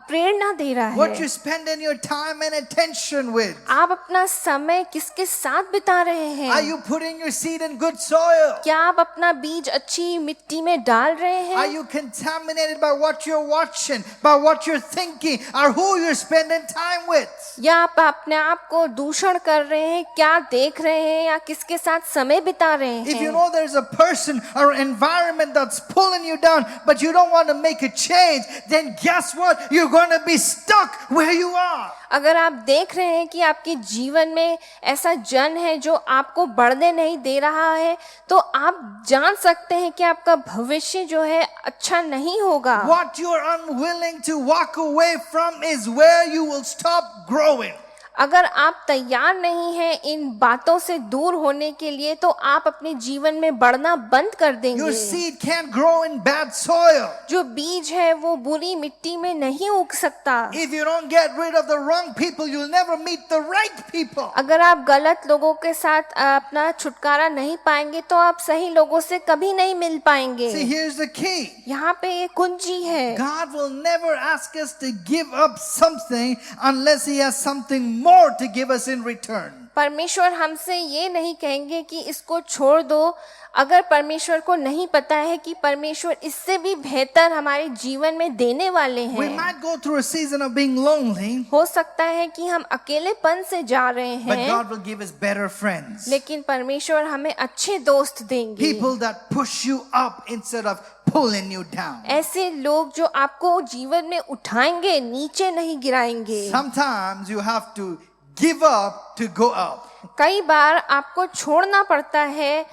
प्रेरणा दे रहा What है, you're spending your time and attention with. आप अपना समय किसके साथ बिता रहे हैं। Are you putting your seed in good soil? क्या आप अपना बीज अच्छी मिट्टी में डाल रहे Are हैं, you contaminated by what you're watching, by what you're thinking, or who you're spending time with? या आप अपने आप को दूषण कर रहे हैं, क्या देख रहे हैं या किसके साथ समय बिता रहे If you हैं। know there's a person or environment that's pulling you down, but you don't want to make a change, then guess what? You're going to be stuck where you are. अगर आप देख रहे हैं कि आपके जीवन में ऐसा जन है जो आपको बढ़ने नहीं दे रहा है तो आप जान सकते हैं कि आपका भविष्य जो है अच्छा नहीं होगा। What you're unwilling to walk away from is where you will stop growing. अगर आप तैयार नहीं हैं इन बातों से दूर होने के लिए तो आप अपने जीवन में बढ़ना बंद कर Your देंगे। seed can't grow in bad soil. जो बीज है वो बुरी मिट्टी में नहीं उग सकता। If you don't get rid of the wrong people, you'll never meet the right people. अगर आप गलत लोगों के साथ अपना छुटकारा नहीं पाएंगे तो आप सही लोगों से कभी नहीं मिल पाएंगे। See, here's the key. यहाँ पे ये कुंजी है। God will never ask us to give up something unless He has something more to give us in return. परमेश्वर हमसे ये नहीं कहेंगे कि इसको छोड़ दो अगर परमेश्वर को नहीं पता है कि परमेश्वर इससे भी बेहतर हमारे जीवन में देने वाले We हैं। might go through a season of being lonely, हो सकता है कि हम अकेलेपन से जा रहे but हैं, God will give us better friends. लेकिन परमेश्वर हमें अच्छे दोस्त देंगे। People that push you up instead of pulling you down. ऐसे लोग जो आपको जीवन में उठाएंगे, नीचे नहीं गिराएंगे। Sometimes you have to give up to go up. कई बार आपको छोड़ना पड़ता है,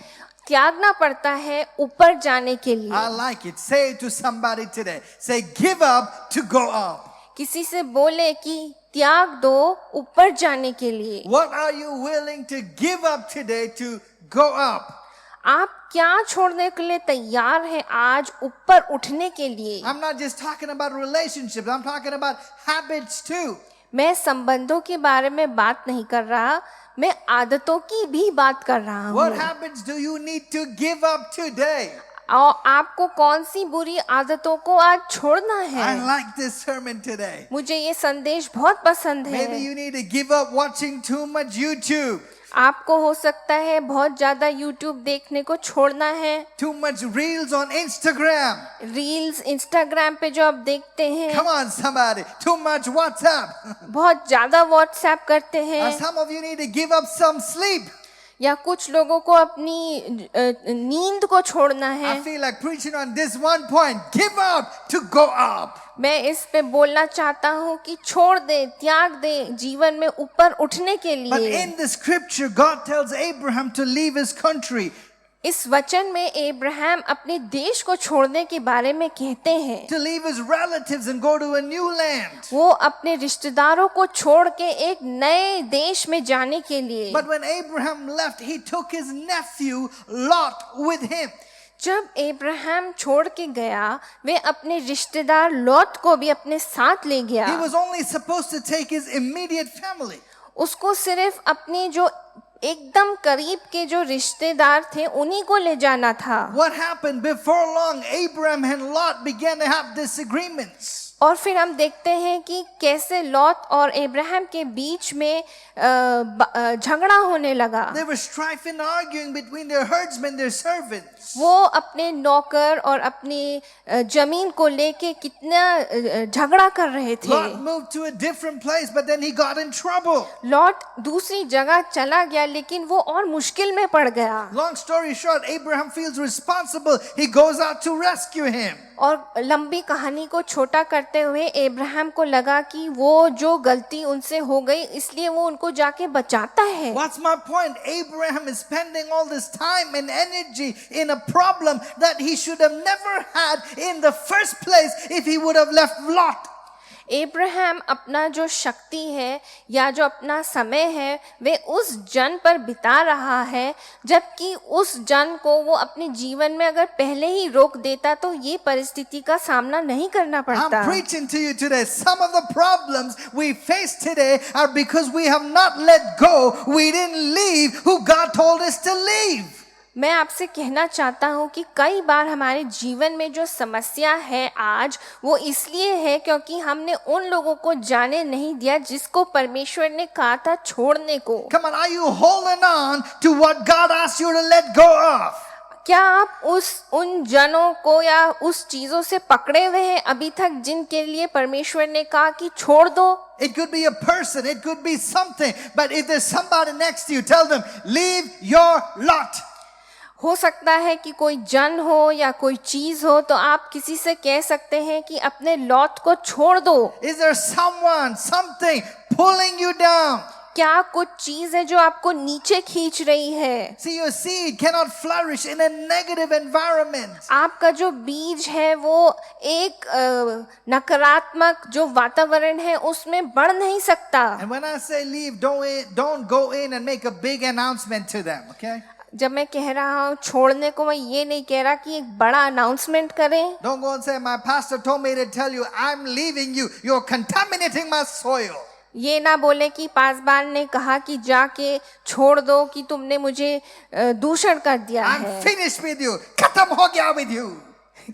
त्यागना पड़ता है ऊपर जाने के लिए। I like it. Say it to somebody today. Say, give up to go up. किसी से बोले कि त्याग दो ऊपर जाने के लिए। What are you willing to give up today to go up? आप क्या छोड़ने के लिए तैयार हैं आज ऊपर उठने के लिए? I'm not just talking about relationships. I'm talking about habits too. मैं संबंधों के बारे में बात नहीं कर रहा, मैं आदतों की भी बात कर रहा What हूँ। habits do you need to give up today? और आपको कौन सी बुरी आदतों को आज छोड़ना I है? like this sermon today. मुझे ये संदेश बहुत पसंद Maybe है। you need to give up watching too much YouTube, आपको हो सकता है बहुत ज्यादा YouTube देखने को छोड़ना है। too much reels on Instagram. Reels Instagram पे जो आप देखते हैं, Come on, somebody. Too much WhatsApp. बहुत ज्यादा व्हाट्सएप करते And हैं। some of you need to give up some sleep. या कुछ लोगों को अपनी नींद को छोड़ना है। I feel like preaching on this one point. Give up to go up. मैं इस पे बोलना चाहता हूँ कि छोड़ दे, त्याग दे जीवन में ऊपर उठने के But लिए। in the scripture, God tells Abraham to leave his country, इस वचन में अब्राहम अपने देश को छोड़ने के बारे में कहते हैं। to leave his relatives and go to a new land. वो अपने रिश्तेदारों को छोड़ के एक नए देश में जाने के लिए। But when Abraham left, he took his nephew Lot with him. जब अब्राहम छोड़ के गया, वे अपने रिश्तेदार लॉट को भी अपने साथ ले गया। He was only supposed to take his immediate family. उसको सिर्फ अपने जो एकदम करीब के जो रिश्तेदार थे उन्हीं को ले जाना था। What happened? Before long, Abraham and Lot began to have disagreements. और फिर हम देखते हैं कि कैसे लॉट और अब्राहम के बीच में झगड़ा होने लगा। There was strife and arguing between their herdsmen, their servants. वो अपने नौकर और अपनी जमीन को लेके कितना झगड़ा कर रहे थे। Lot moved to a different place, but then he got in trouble. Lot दूसरी जगह चला गया, लेकिन वो और मुश्किल में पड़ गया। Long story short, Abraham feels responsible. He goes out to rescue him. और लंबी कहानी को छोटा करते हुए अब्राहम को लगा कि वो जो गलती उनसे हो गई, इसलिए वो उनको जाके बचाता है। What's my point? Abraham is spending all this time and energy in a problem that he should have never had in the first place if he would have left Lot. Abraham अपना जो शक्ति है या जो अपना समय है वे उस जन पर बिता रहा है, जबकि उस जन को वो अपने जीवन में अगर पहले ही रोक देता तो ये परिस्थिति का सामना नहीं करना पड़ता। I'm preaching to you today. Some of the problems we face today are because we have not let go. We didn't leave who God told us to leave. मैं आपसे कहना चाहता हूँ कि कई बार हमारे जीवन में जो समस्या है आज, वो इसलिए है क्योंकि हमने उन लोगों को जाने नहीं दिया जिसको परमेश्वर ने कहा था छोड़ने को। Come on, are you holding on to what God asked you to let go of? क्या आप उन जनों को या उस चीजों से पकड़े हुए हैं अभी तक जिनके लिए परमेश्वर ने कहा कि छोड़ दो? It could be a person, it could be something, but if there's somebody next to you, tell them, leave your lot. हो सकता है कि कोई जन हो या कोई चीज हो, तो आप किसी से कह सकते हैं कि अपने लॉट को छोड़ दो। Is there someone, something pulling you down? क्या कुछ चीज है जो आपको नीचे खींच रही है? See, your seed cannot flourish in a negative environment. आपका जो बीज है वो एक नकारात्मक जो वातावरण है उसमें बढ़ नहीं सकता। And when I say leave, don't go in and make a big announcement to them, okay? जब मैं कह रहा हूँ छोड़ने को, मैं ये नहीं कह रहा कि एक बड़ा अनाउंसमेंट करें। Don't go and say, my pastor told me to tell you, I'm leaving you. You're contaminating my soil. ये ना बोले कि पासवान ने कहा कि जाके छोड़ दो कि तुमने मुझे दूषण कर दिया I'm है, finished with you. Khatam ho gaya with you.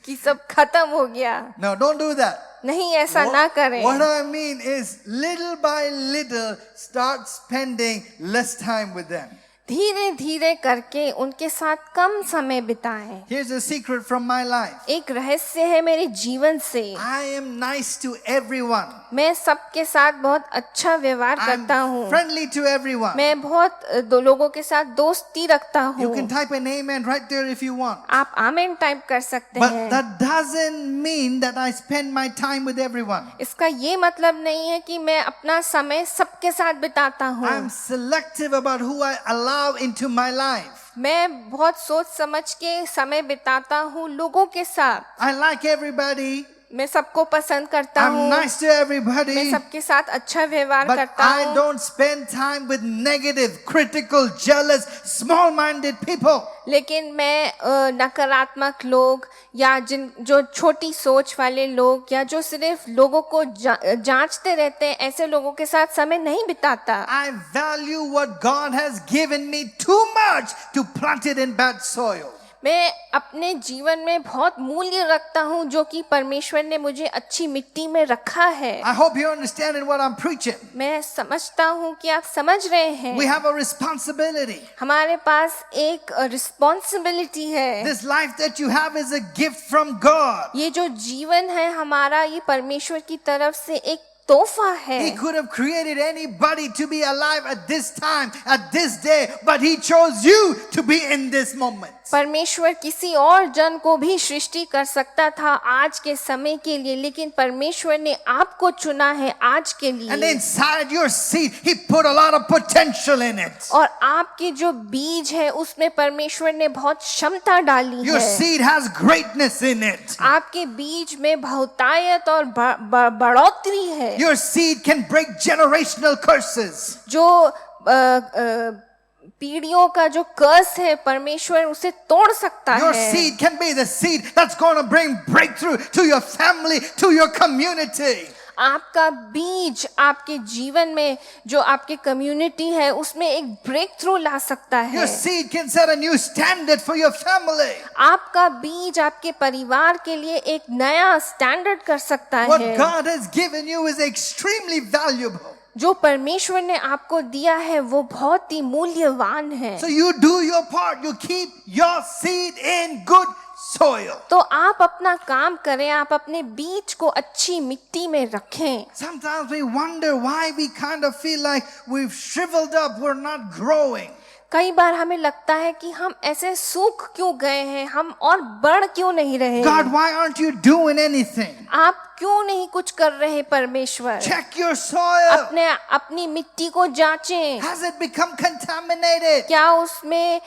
कि सब खत्म हो गया। No, don't do that. नहीं, ऐसा ना करें। What I mean is, little by little, start spending less time with them. धीरे धीरे करके उनके साथ कम समय बिताएं। Here's a secret from my life. एक रहस्य है मेरे जीवन से। I am nice to everyone. मैं सबके साथ बहुत अच्छा व्यवहार करता I'm हूँ। friendly to everyone. मैं बहुत लोगों के साथ दोस्ती रखता You हूँ। can type an amen right there if you want. आप आमेन टाइप कर सकते But हैं। that doesn't mean that I spend my time with everyone. इसका ये मतलब नहीं है कि मैं अपना समय सबके साथ बिताता हूँ। I'm selective about who I allow into my life. मैं बहुत सोच समझ के समय बिताता हूँ लोगों के साथ। I like everybody. मैं सबको पसंद करता I'm हूँ। nice to मैं everybody. सबके साथ अच्छा व्यवहार But करता I हूँ। don't spend time with negative, critical, jealous, small-minded people. लेकिन मैं नकारात्मक लोग या जो छोटी सोच वाले लोग या जो सिर्फ लोगों को जांचते रहते हैं, ऐसे लोगों के साथ समय नहीं बिताता। I value what God has given me too much to plant it in bad soil. मैं अपने जीवन में बहुत मूल्य रखता हूँ जो कि परमेश्वर ने मुझे अच्छी मिट्टी में रखा है। I hope you're understanding what I'm preaching. मैं समझता हूँ कि आप समझ रहे हैं। We have a responsibility. हमारे पास एक रिस्पॉन्सिबिलिटी है। This life that you have is a gift from God. ये जो जीवन है हमारा, ये परमेश्वर की तरफ से एक तोहफा है। He could have created anybody to be alive at this time, at this day, but He chose you to be in this moment. परमेश्वर किसी और जन को भी सृष्टि कर सकता था आज के समय के लिए, लेकिन परमेश्वर ने आपको चुना है आज के And लिए। inside your seed, He put a lot of potential in it. और आपके जो बीज है उसमें परमेश्वर ने बहुत क्षमता डाली Your है। seed has greatness in it. आपके बीज में बहुतायत और बढ़ोतरी है। Your seed can break generational curses. जो पीढ़ियों का जो कर्स है परमेश्वर उसे तोड़ सकता Your है। seed can be the seed that's going to bring breakthrough to your family, to your community. आपका बीज आपके जीवन में जो आपके कम्युनिटी है उसमें एक ब्रेक थ्रू ला सकता है। Your seed can set a new standard for your family. आपका बीज आपके परिवार के लिए एक नया स्टैंडर्ड कर सकता What है। God has given you is extremely valuable. जो परमेश्वर ने आपको दिया है वो बहुत ही मूल्यवान है। So you do your part. You keep your seed in good soil. तो आप अपना काम करें, आप अपने बीज को अच्छी मिट्टी में रखें। Sometimes we wonder why we kind of feel like we've shriveled up, we're not growing. कई बार हमें लगता है कि हम ऐसे सूख क्यों गए हैं, हम और बढ़ क्यों नहीं रहे। God, why aren't you doing anything? आप क्यों नहीं कुछ कर रहे परमेश्वर। Check your soil. अपनी मिट्टी को जांचें, Has it become contaminated? क्या उसमें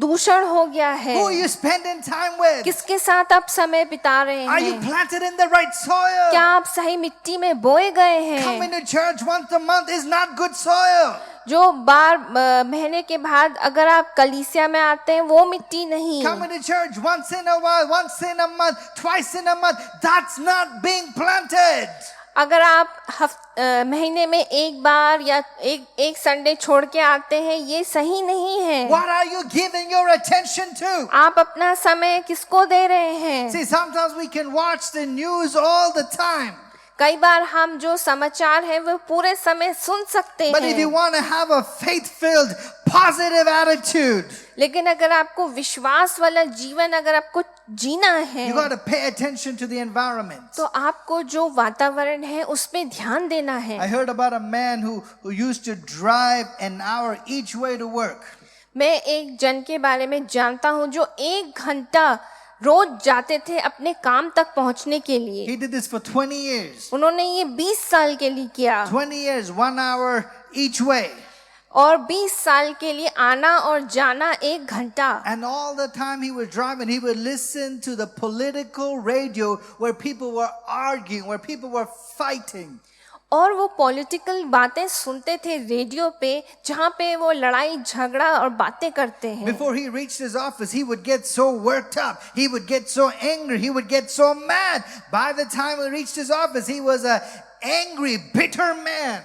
दूषण हो गया है। Who are you spending time with? किसके साथ आप समय बिता रहे Are you हैं। planted in the right soil? क्या आप सही मिट्टी में बोए गए हैं। Coming to church once a month is not good soil. जो महीने के बाद अगर आप कलीसिया में आते हैं वो मिट्टी नहीं। Coming to church once in a while, once in a month, twice in a month, that's not being planted. अगर आप महीने में एक बार या एक संडे छोड़ के आते हैं ये सही नहीं है। What are you giving your attention to? आप अपना समय किसको दे रहे हैं। See, sometimes we can watch the news all the time. कई बार हम जो समाचार है वो पूरे समय सुन सकते But if you हैं, want to have a faith-filled, positive attitude, लेकिन अगर आपको विश्वास वाला जीवन अगर आपको जीना है you got to pay attention to the environment. तो आपको जो वातावरण है उस पे ध्यान देना है। I heard about a man who used to drive an hour each way to work. मैं एक जन के बारे में जानता हूँ जो 1 घंटा रोज जाते थे अपने काम तक पहुंचने के लिए। He did this for 20 years. उन्होंने ये 20 साल के लिए किया 20 years, 1 hour each way. और 20 साल के लिए आना और जाना 1 घंटा। And all the time he was driving, he would listen to the political radio where people were arguing, where people were fighting. और वो पॉलिटिकल बातें सुनते थे रेडियो पे जहाँ पे वो लड़ाई झगड़ा और बातें करते हैं। Before he reached his office, he would get so worked up. He would get so angry. He would get so mad. By the time he reached his office, he was an angry, bitter man.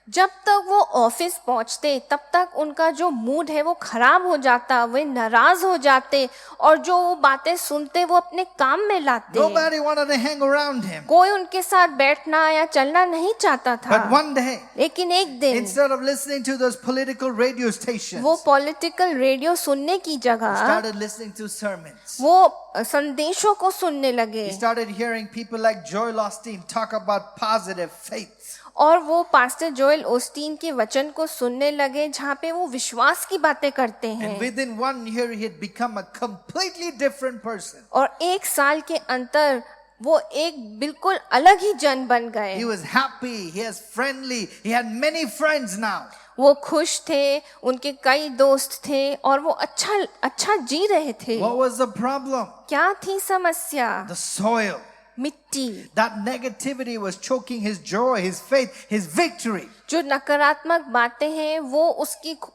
जब तक वो office पहुंचते तब तक उनका जो mood है वो खराब हो जाता, वे नाराज हो जाते और जो वो बातें सुनते वो अपने काम में लाते। Nobody wanted to hang around him. कोई उनके साथ बैठना या चलना नहीं चाहता था। But one day, लेकिन एक दिन instead of listening to those political radio stations, वो पॉलिटिकल रेडियो सुनने की जगह started listening to sermons. वो संदेशों को सुनने लगे He started hearing people like Joel Osteen talk about positive faith. और वो पास्टर जोएल ओस्टीन के वचन को सुनने लगे जहाँ पे वो विश्वास की बातें करते And हैं। within 1 year, he had become a completely different person. और 1 साल के अंतर वो एक बिल्कुल अलग ही जन बन गए। He was happy, he was friendly, he had many friends now. वो खुश थे, उनके कई दोस्त थे और वो अच्छा जी रहे थे। What was the problem? क्या थी समस्या? The soil. मिट्टी। That negativity was choking his joy, his faith, his victory. जो नकारात्मक बातें हैं वो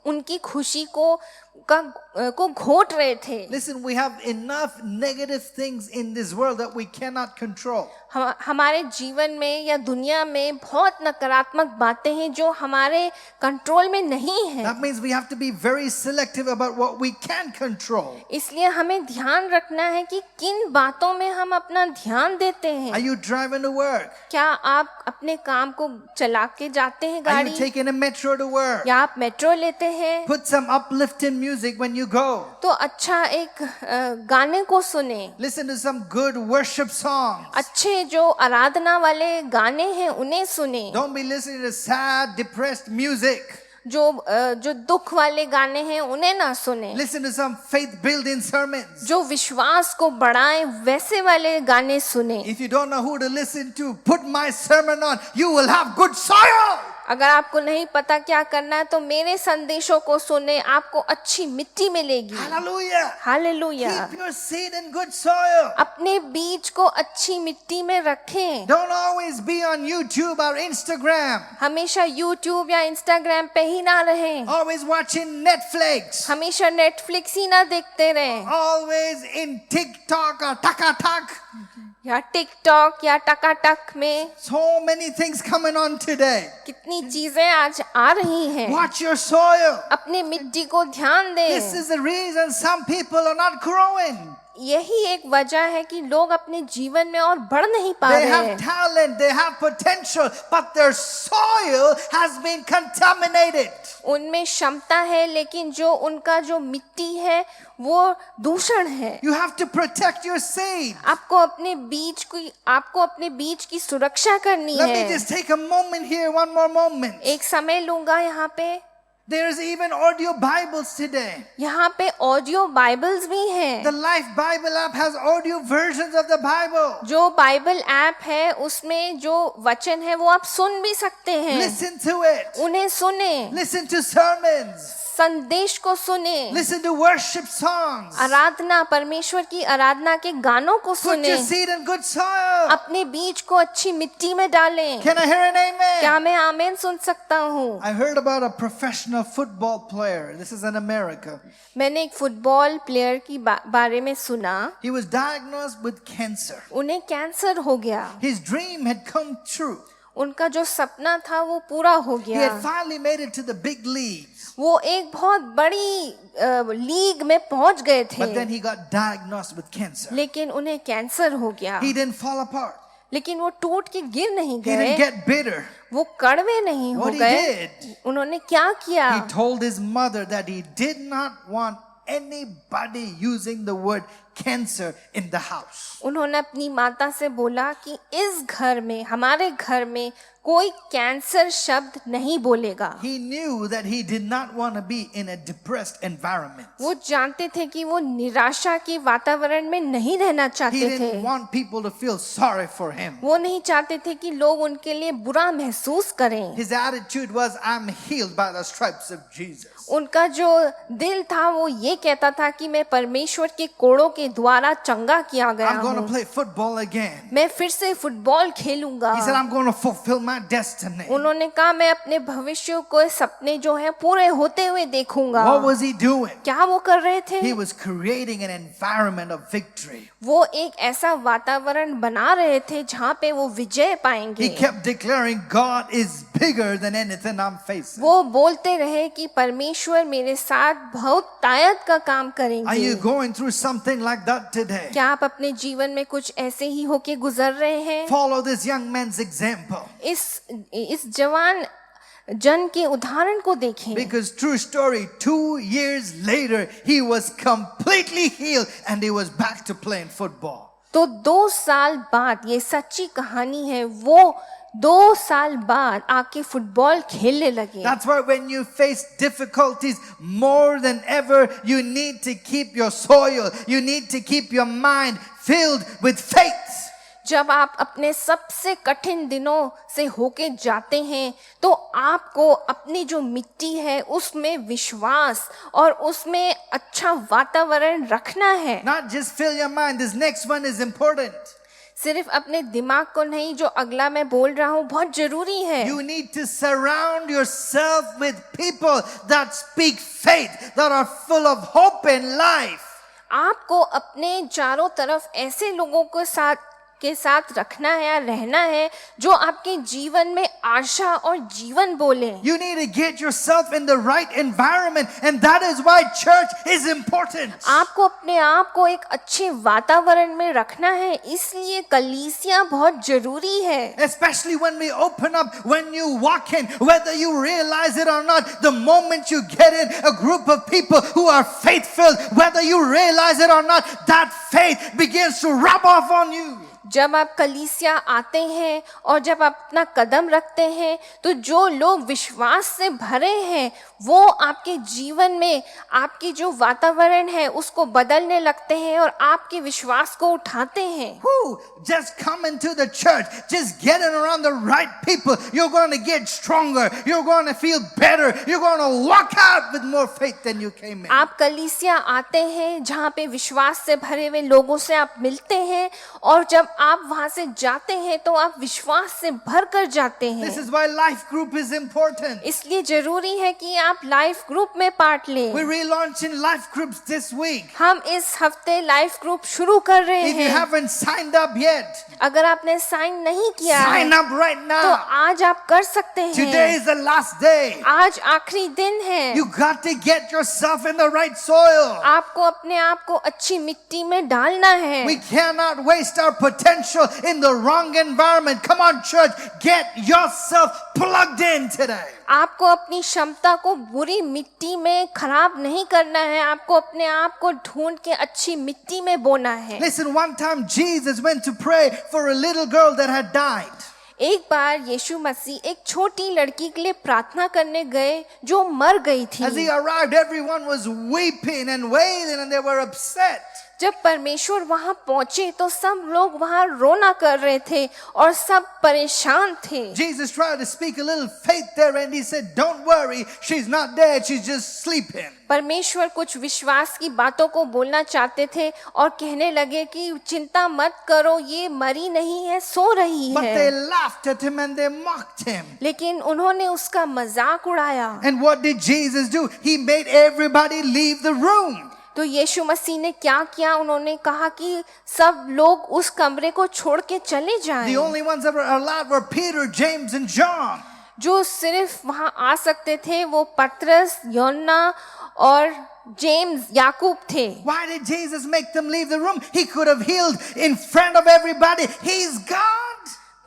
उनकी खुशी को घोट रहे थे। Listen, we have enough negative things in this world that we cannot control. हमारे जीवन में या दुनिया में बहुत नकारात्मक बातें हैं जो हमारे कंट्रोल में नहीं है। That means we have to be very selective about what we can control. इसलिए हमें ध्यान रखना है कि किन बातों में हम अपना ध्यान देते Are हैं। you driving to work? क्या आप अपने काम को चला के जाते हैं Are गाड़ी you taking a metro to work? या आप मेट्रो लेते हैं, Put some uplifting music when you go. तो अच्छा एक गाने को सुने, Listen to some good worship songs. अच्छे जो आराधना वाले गाने हैं उन्हें सुने, Don't be listening to sad, depressed music. जो दुख वाले गाने हैं उन्हें ना सुने, Listen to some faith-building sermons. जो विश्वास को बढ़ाएं वैसे वाले गाने सुने. If you don't know who to listen to, put my sermon on. You will have good soil. अगर आपको नहीं पता क्या करना है तो मेरे संदेशों को सुने, आपको अच्छी मिट्टी मिलेगी. Hallelujah. Hallelujah. Keep your seed in good soil. अपने बीज को अच्छी मिट्टी में रखें. Don't always be on YouTube or Instagram. हमेशा YouTube या Instagram पे ही ना रहें. Always watching Netflix. हमेशा Netflix ही ना देखते रहें, Always in TikTok or TakaTak. या TikTok या टकाटक में. So many things coming on today. कितनी चीजें आज आ रही हैं. Watch your soil. अपने मिट्टी को ध्यान This दें. is the reason some people are not growing. यही एक वजह है कि लोग अपने जीवन में और बढ़ नहीं पा They रहे have हैं. talent, they have potential, but their soil has been contaminated. उनमें क्षमता है लेकिन जो उनका जो मिट्टी है वो दूषण है. You have to protect your seed. आपको अपने बीज की सुरक्षा करनी Let me है. just take a moment here, one more moment. एक समय लूंगा यहाँ पे. There's even audio Bibles today. यहाँ पे ऑडियो बाइबल्स भी हैं. The Life Bible app has audio versions of the Bible. जो बाइबल ऐप है उसमें जो वचन है वो आप सुन भी सकते हैं. Listen to it. उन्हें सुने, Listen to sermons. संदेश को सुने, Listen to worship songs. आराधना, परमेश्वर की आराधना के गानों को Put सुने. your seed in good soil. अपने बीज को अच्छी मिट्टी में डालें. Can I hear an amen? क्या मैं आमीन सुन सकता हूँ? I heard about a professional football player. This is in America. मैंने एक फुटबॉल प्लेयर की बारे में सुना. He was diagnosed with cancer. उन्हें कैंसर हो गया. His dream had come true. उनका जो सपना था वो पूरा हो He गया. had finally made it to the big leagues. वो एक बहुत बड़ी लीग में पहुंच गए But then थे, he got diagnosed with cancer. लेकिन उन्हें कैंसर हो गया. He didn't fall apart. लेकिन वो टूट के गिर नहीं He didn't गए, get bitter. वो कड़वे नहीं हो What he गए. did, उन्होंने क्या किया? he told his mother that he did not want anybody using the word cancer in the house. उन्होंने अपनी माता से बोला कि इस घर में, हमारे घर में कोई कैंसर शब्द नहीं बोलेगा. He knew that he did not want to be in a depressed environment. वो जानते थे कि वो निराशा के वातावरण में नहीं रहना He चाहते थे. didn't want people to feel sorry for him. वो नहीं चाहते थे कि लोग उनके लिए बुरा महसूस करें. His attitude was, I'm healed by the stripes of Jesus. उनका जो दिल था वो ये कहता था कि मैं परमेश्वर के कोड़ों के द्वारा चंगा किया गया I'm going to हूँ. play football again. मैं फिर से फुटबॉल खेलूंगा. He said, I'm going to fulfill my destiny. उन्होंने कहा मैं अपने भविष्य को सपने जो है पूरे होते हुए देखूंगा. What was he doing? क्या वो कर रहे थे? He was creating an environment of victory. वो एक ऐसा वातावरण बना रहे थे जहाँ पे वो विजय He पाएंगे. kept declaring, God is bigger than anything I'm facing. वो बोलते रहे कि परमेश्वर मेरे साथ बहुत ताकत का काम Are करेंगे. you going through something like that today? क्या आप अपने जीवन में कुछ ऐसे ही होके गुजर रहे हैं? Follow this young man's example. इस जवान जन के उदाहरण को देखें. Because true story, 2 years later, he was completely healed and he was back to playing football. तो 2 साल बाद, ये सच्ची कहानी है, वो 2 साल बाद आके फुटबॉल खेलने लगे. That's why when you face difficulties more than ever, you need to keep your soil, you need to keep your mind filled with faith. जब आप अपने सबसे कठिन दिनों से होके जाते हैं तो आपको अपनी जो मिट्टी है उसमें विश्वास और उसमें अच्छा वातावरण रखना है. Not just fill your mind, this next one is important. सिर्फ अपने दिमाग को नहीं, जो अगला मैं बोल रहा हूँ बहुत जरूरी है. You need to surround yourself with people that speak faith, that are full of hope in life. आपको अपने चारों तरफ ऐसे लोगों के के साथ रखना है या रहना है जो आपके जीवन में आशा और जीवन बोले। You need to get yourself in the right environment, and that is why church is important. आपको अपने आप को एक अच्छे वातावरण में रखना है, इसलिए कलीसिया बहुत जरूरी है। Especially when we open up, when you walk in, whether you realize it or not, the moment you get in a group of people who are faith-filled, whether you realize it or not, that faith begins to rub off on you. जब आप कलीसिया आते हैं और जब आप अपना कदम रखते हैं तो जो लोग विश्वास से भरे हैं वो आपके जीवन में आपकी जो वातावरण है उसको बदलने लगते हैं और आपके विश्वास को उठाते हैं। Who just come into the church, just getting around the right people, you're going to get stronger, you're going to feel better, you're going to walk out with more faith than you came in. आप कलीसिया आते हैं जहाँ पे विश्वास से भरे हुए लोगों से आप मिलते हैं और जब आप वहां से जाते हैं तो आप विश्वास से भर कर जाते हैं। This is why life group is important. इसलिए जरूरी है कि आप लाइफ ग्रुप में पार्ट लें। We're relaunching life groups this week. हम इस हफ्ते लाइफ ग्रुप शुरू कर रहे If you हैं। haven't signed up yet, अगर आपने साइन नहीं किया है sign up right तो now. आज आप कर सकते Today हैं। is the last day. आज आखिरी दिन है। You got to get yourself in the right soil. आपको अपने आप को अच्छी मिट्टी में डालना है। We cannot waste our potential in the wrong environment. Come on, church, get yourself plugged in today. आपको अपनी क्षमता को बुरी मिट्टी में खराब नहीं करना है, आपको अपने आप को ढूंढ के अच्छी मिट्टी में बोना है। Listen, one time Jesus went to pray for a little girl that had died. एक बार यीशु मसीह एक छोटी लड़की के लिए प्रार्थना करने गए जो मर गई थी। As he arrived, everyone was weeping and wailing and they were upset. जब परमेश्वर वहां पहुंचे तो सब लोग वहां रोना कर रहे थे और सब परेशान थे। Jesus tried to speak a little faith there and he said, "Don't worry, she's not dead, she's just sleeping." परमेश्वर कुछ विश्वास की बातों को बोलना चाहते थे और कहने लगे कि चिंता मत करो, ये मरी नहीं है, सो रही But they है। laughed at him and they mocked him. लेकिन उन्होंने उसका मजाक उड़ाया। And what did Jesus do? He made everybody leave the room. तो यीशु मसीह ने क्या किया? उन्होंने कहा कि सब लोग उस कमरे को छोड़ के चले The जाएं। only ones that were allowed were Peter, James, and John. जो सिर्फ वहां आ सकते थे वो पतरस, यूहन्ना और जेम्स, याकूब थे। Why did Jesus make them leave the room? He could have healed in front of everybody. He's God.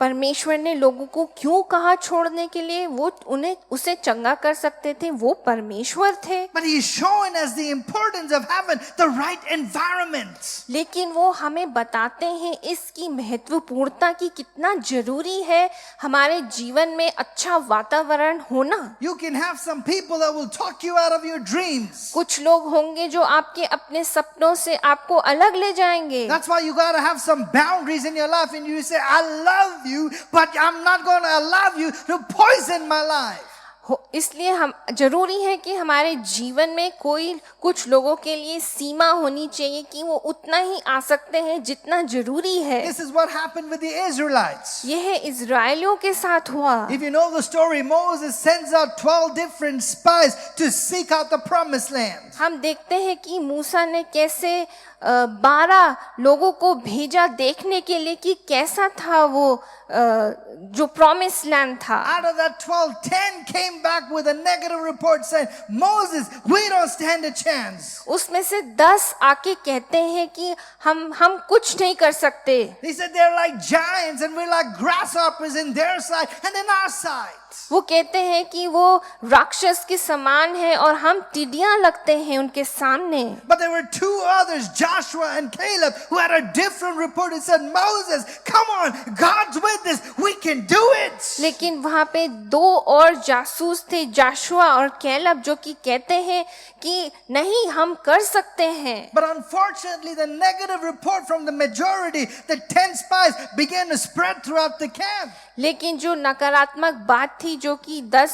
परमेश्वर ने लोगों को क्यों कहा छोड़ने के लिए? वो उन्हें उसे चंगा कर सकते थे, वो परमेश्वर थे। But he's showing us the importance of having the right environment. लेकिन वो हमें बताते हैं इसकी महत्वपूर्णता की कितना जरूरी है हमारे जीवन में अच्छा वातावरण होना। You can have some people that will talk you out of your dreams. कुछ लोग होंगे जो आपके अपने सपनों से आपको अलग ले जाएंगे। That's why you got to have some boundaries in your life and you say, "I love you, but I'm not going to allow you to poison my life." इसलिए हम जरूरी है कि हमारे जीवन में कोई कुछ लोगों के लिए सीमा होनी चाहिए कि वो उतना ही आ सकते हैं जितना जरूरी है। This is what happened with the Israelites. यह इजराइलियों के साथ हुआ। If you know the story, Moses sends out 12 different spies to seek out the promised land. हम देखते हैं कि मूसा ने कैसे 12 लोगों को भेजा देखने के लिए कि कैसा था वो जो प्रॉमिस लैंड था। Out of that 12, 10 came back with a negative report saying, "Moses, we don't stand a chance." उसमें से 10 आके कहते हैं कि हम कुछ नहीं कर सकते। They said they're like giants and we're like grasshoppers in their side and in our side. वो कहते हैं कि वो राक्षस के समान है और हम टिड्डियां लगते हैं उनके सामने। But there were 2 others, Joshua and Caleb, who had a different report and said, "Moses, come on, God's with us, we can do it." लेकिन वहां पे 2 और जासूस थे, जाशुआ और कैलब, जो कि कहते हैं कि नहीं, हम कर सकते हैं। But unfortunately, the negative report from the majority, the 10 spies, began to spread throughout the camp. लेकिन जो नकारात्मक बात थी जो कि 10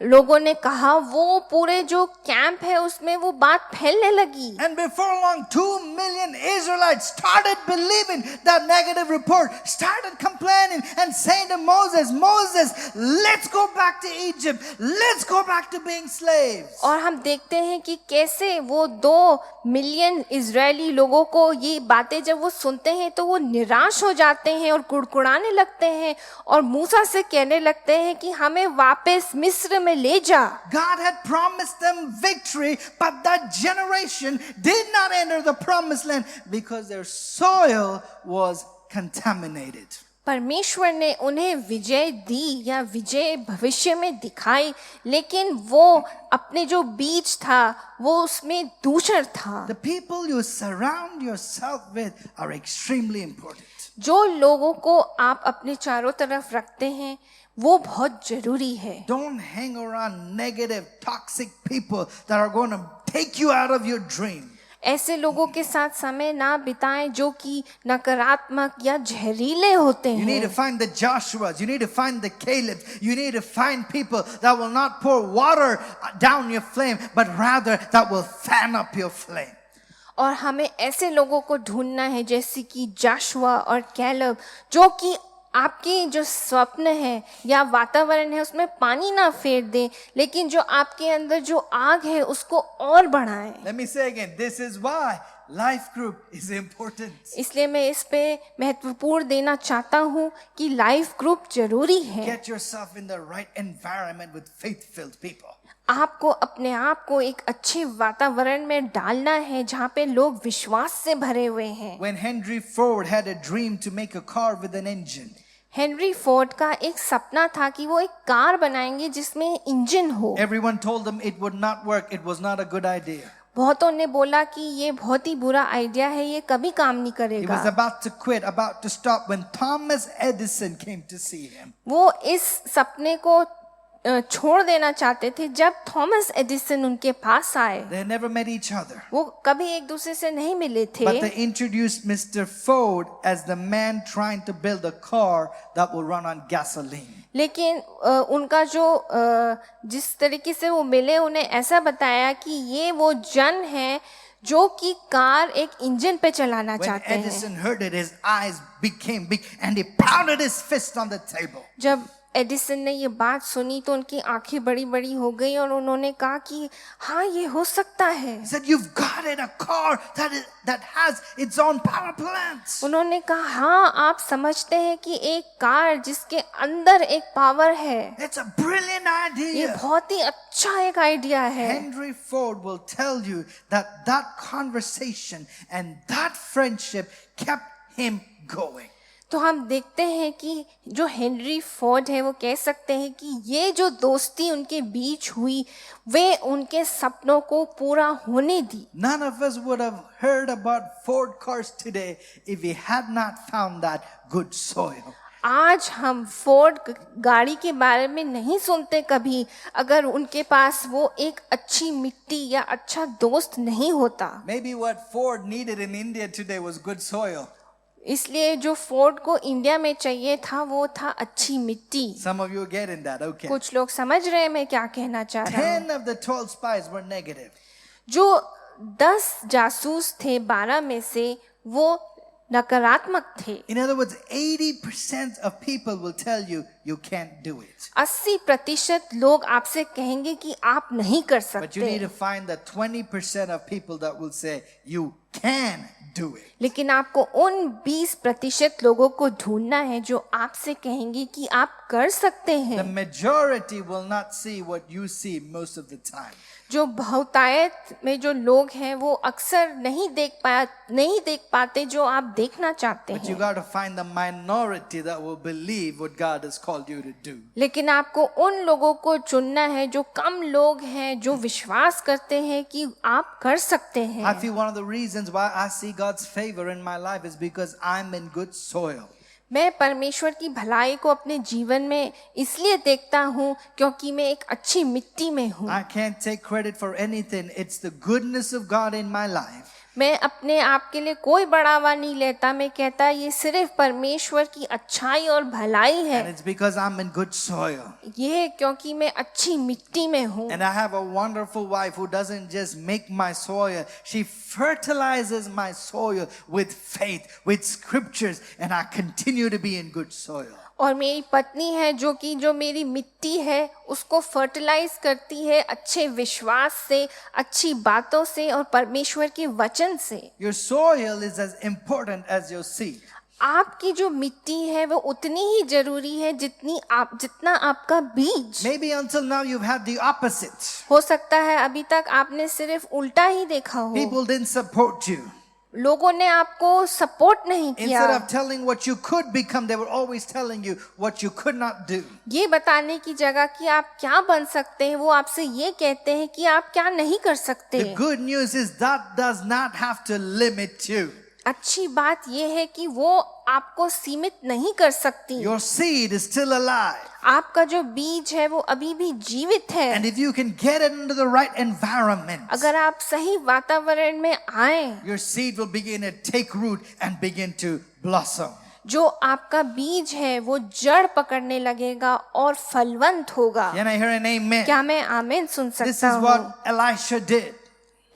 लोगों ने कहा, वो पूरे जो कैंप है उसमें वो बात फैलने लगी। And before long, 2 million Israelites started believing that negative report, started complaining and saying to Moses, Moses, let's go back to Egypt. Let's go back to being slaves. और हम देखते हैं कि कैसे वो 2 मिलियन इजरायली लोगों को ये बातें जब वो सुनते हैं तो वो निराश हो जाते हैं और कुड़कुड़ाने लगते हैं और मूसा से कहने लगते हैं कि हमें वापस मिस्र में ले जा। God had promised them victory, but that generation did not enter the promised land because their soil was contaminated. परमेश्वर ने उन्हें विजय दी या विजय भविष्य में दिखाई, लेकिन वो अपने जो बीज था वो उसमें दूषण था। The people you surround yourself with are extremely important. जो लोगों को आप अपने चारों तरफ रखते हैं वो बहुत जरूरी है। Don't hang around negative, toxic people that are going to take you out of your dream. ऐसे लोगों के साथ समय ना बिताएं जो कि नकारात्मक या जहरीले होते You need to हैं। find the Joshuas. You need to find the Calebs. You need to find people that will not pour water down your flame, but rather that will fan up your flame. और हमें ऐसे लोगों को ढूंढना है जैसे कि जाशुआ और कैलब, जो कि आपके जो स्वप्न है या वातावरण है उसमें पानी ना फेर दे, लेकिन जो आपके अंदर जो आग है उसको और बढ़ाए। Let me say again, this is why life group is important. इसलिए मैं इस पे महत्वपूर्ण देना चाहता हूँ कि लाइफ ग्रुप जरूरी है। Get yourself in the right environment with faith-filled people. आपको अपने आप को एक अच्छे वातावरण में डालना है जहाँ पे लोग विश्वास से भरे हुए हैं। When Henry Ford had a dream to make a car with an engine, Henry Ford का एक सपना था कि वो एक कार बनाएंगे जिसमें इंजन हो। everyone told him it would not work. It was not a good idea. बहुतों ने बोला कि ये बहुत ही बुरा आइडिया है, ये कभी काम नहीं He करेगा। was about to quit, about to stop when Thomas Edison came to see him. वो इस सपने को छोड़ देना चाहते थे जब थॉमस एडिसन उनके पास आए। They had never met each other. वो कभी एक दूसरे से नहीं मिले थे, But they introduced Mr. Ford as the man trying to build a car that will run on gasoline. लेकिन उनका जो जिस तरीके से वो मिले उन्हें ऐसा बताया कि ये वो जन है जो कि कार एक इंजन पे चलाना When चाहते हैं। Edison heard it, his eyes became big and he pounded his fist on the table. जब एडिसन ने ये बात सुनी तो उनकी आंखें बड़ी बड़ी हो गई और उन्होंने कहा कि हाँ ये हो सकता है। He said, "You've got it, a car that has its own power plants." उन्होंने कहा हाँ आप समझते हैं कि एक कार जिसके अंदर एक पावर है, It's a brilliant ये idea. बहुत ही अच्छा एक आइडिया है। Henry Ford will tell you that that conversation and that friendship kept him going. तो हम देखते हैं कि जो हेनरी फोर्ड है वो कह सकते हैं कि ये जो दोस्ती उनके बीच हुई वे उनके सपनों को पूरा होने दी। None of us would have heard about Ford cars today if we had not found that good soil. आज हम फोर्ड गाड़ी के बारे में नहीं सुनते कभी अगर उनके पास वो एक अच्छी मिट्टी या अच्छा दोस्त नहीं होता। Maybe what Ford needed in India today was good soil. इसलिए जो फोर्ड को इंडिया में चाहिए था वो था अच्छी मिट्टी। Some of you are getting that, okay. कुछ लोग समझ रहे हैं मैं क्या कहना चाह रहा हूँ। 10 of the 12 spies were negative. जो 10 जासूस थे 12 में से वो नकारात्मक थे। In other words, 80% of people will tell you you can't do it. 80% लोग आपसे कहेंगे कि आप नहीं कर But you need सकते, to find the 20% of people that will say you can do it. लेकिन आपको उन 20% लोगों को ढूंढना है जो आपसे कहेंगे कि आप कर सकते The हैं। majority will not see what you see most of the time. जो बहुतायत में जो लोग हैं वो अक्सर नहीं देख पाते जो आप देखना चाहते But you हैं, got to find the minority that will believe what God has called you to do. लेकिन आपको उन लोगों को चुनना है जो कम लोग हैं जो विश्वास करते हैं कि आप कर सकते I हैं। feel one of the reasons why I see God's favor in my life is because I'm in good soil. मैं परमेश्वर की भलाई को अपने जीवन में इसलिए देखता हूँ क्योंकि मैं एक अच्छी मिट्टी में हूँ। I can't take credit for anything. It's the goodness of God in my life. मैं अपने आप के लिए कोई बढ़ावा नहीं लेता, मैं कहता ये सिर्फ परमेश्वर की अच्छाई और भलाई And है। it's because I'm in good soil. ये क्योंकि मैं अच्छी मिट्टी में हूँ। And I have a wonderful wife who doesn't just make my soil, she fertilizes my soil with faith, with scriptures, and I continue to be in good soil. और मेरी पत्नी है जो मेरी मिट्टी है उसको फर्टिलाइज करती है अच्छे विश्वास से, अच्छी बातों से और परमेश्वर के वचन से। Your soil is as important as your seed. आपकी जो मिट्टी है वो उतनी ही जरूरी है जितना आपका बीज। Maybe until now you've had the opposite. हो सकता है अभी तक आपने सिर्फ उल्टा ही देखा हो, People didn't support you. लोगों ने आपको सपोर्ट नहीं किया। Instead of telling what you could become, they were always telling you what you could not do. ये बताने की जगह कि आप क्या बन सकते हैं, वो आपसे ये कहते हैं कि आप क्या नहीं कर सकते। The good news is that does not have to limit you. अच्छी बात यह है कि वो आपको सीमित नहीं कर सकती। Your seed is still alive. आपका जो बीज है वो अभी भी जीवित है। And if you can get it into the right environment, अगर आप सही वातावरण में आए, your seed will begin to take root and begin to blossom. जो आपका बीज है वो जड़ पकड़ने लगेगा और फलवंत होगा। Can I hear an amen? क्या मैं आमीन सुन This सकता is हूँ? what Elisha did.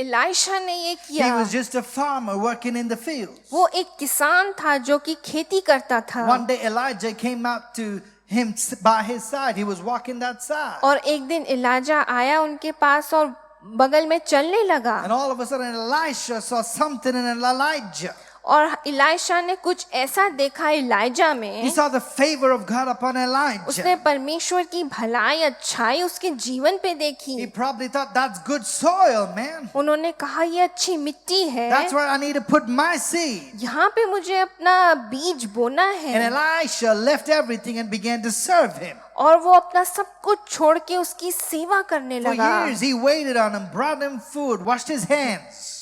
इलाइशा ने ये He किया। was just a farmer working in the fields. वो एक किसान था जो कि खेती करता था। One day Elijah came out to him by his side. He was walking that side. और एक दिन इलाजा आया उनके पास और बगल में चलने लगा। And all of a sudden Elisha saw something in Elijah. और इलाइशा ने कुछ ऐसा देखा इलाइजा He में, saw the favor of God upon उसने Elijah. परमेश्वर की भलाई अच्छाई उसके जीवन पे He देखी। probably thought, that's good soil, man. उन्होंने कहा ये अच्छी मिट्टी है, That's where I need to put my seed. यहाँ पे मुझे अपना बीज बोना And है। Elisha left everything and began to serve him. और वो अपना सब कुछ छोड़ के उसकी सेवा करने For लगा। years he waited on him, brought him food, washed his hands.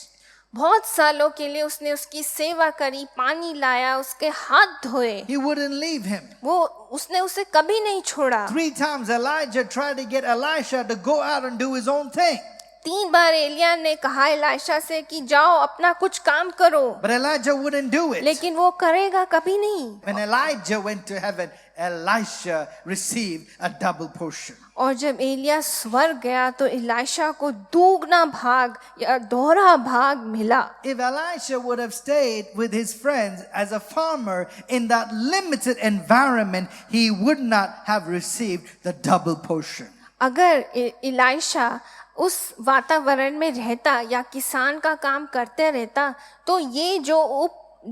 बहुत सालों के लिए उसने उसकी सेवा करी, पानी लाया, उसके हाथ धोए। He wouldn't leave him. उसने उसे कभी नहीं छोड़ा। 3 times Elijah tried to get Elisha to go out and do his own thing. 3 बार एलिया ने कहा इलाइशा से कि जाओ अपना कुछ काम करो, But Elijah wouldn't do it. लेकिन वो करेगा कभी नहीं। When Elijah went to heaven, Elisha received a double portion. और जब एलिया स्वर्ग गया तो इलाइशा को दुगना भाग या दोहरा भाग मिला। If Elisha would have stayed with his friends as a farmer in that limited environment, he would not have received the double portion. अगर इलाइशा उस वातावरण में रहता या किसान का काम करते रहता तो ये जो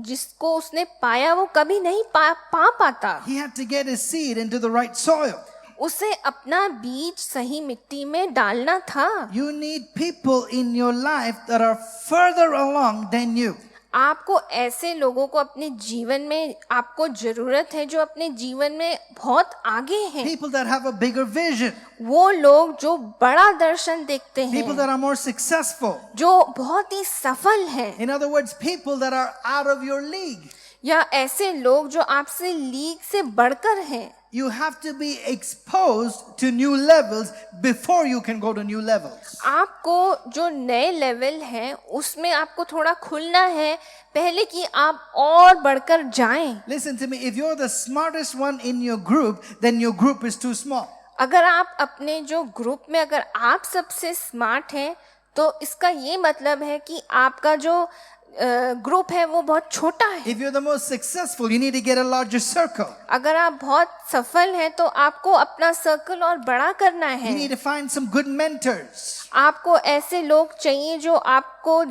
जिसको उसने पाया वो कभी नहीं पा पाता। He had to get his seed into the right soil. उसे अपना बीज सही मिट्टी में डालना था। You need people in your life that are further along than you. आपको ऐसे लोगों को अपने जीवन में आपको जरूरत है जो अपने जीवन में बहुत आगे हैं। People that have a bigger vision. वो लोग जो बड़ा दर्शन देखते People हैं, that are more successful. जो बहुत ही सफल हैं, In other words, people that are out of your league. या ऐसे लोग जो आपसे लीग से बढ़कर हैं। You have to be exposed to new levels before you can go to new levels. आपको जो नए लेवल हैं उसमें आपको थोड़ा खुलना है पहले कि आप और बढ़कर जाएं। Listen to me, if you're the smartest one in your group, then your group is too small. अगर आप अपने जो ग्रुप में अगर आप सबसे स्मार्ट हैं तो इसका ये मतलब है कि आपका जो ग्रुप है वो बहुत छोटा है। If you're the most successful, you need to get a larger circle. अगर आप बहुत सफल हैं तो आपको अपना सर्कल और बड़ा करना You है। need to find some good mentors. आपको ऐसे लोग चाहिए जो आपको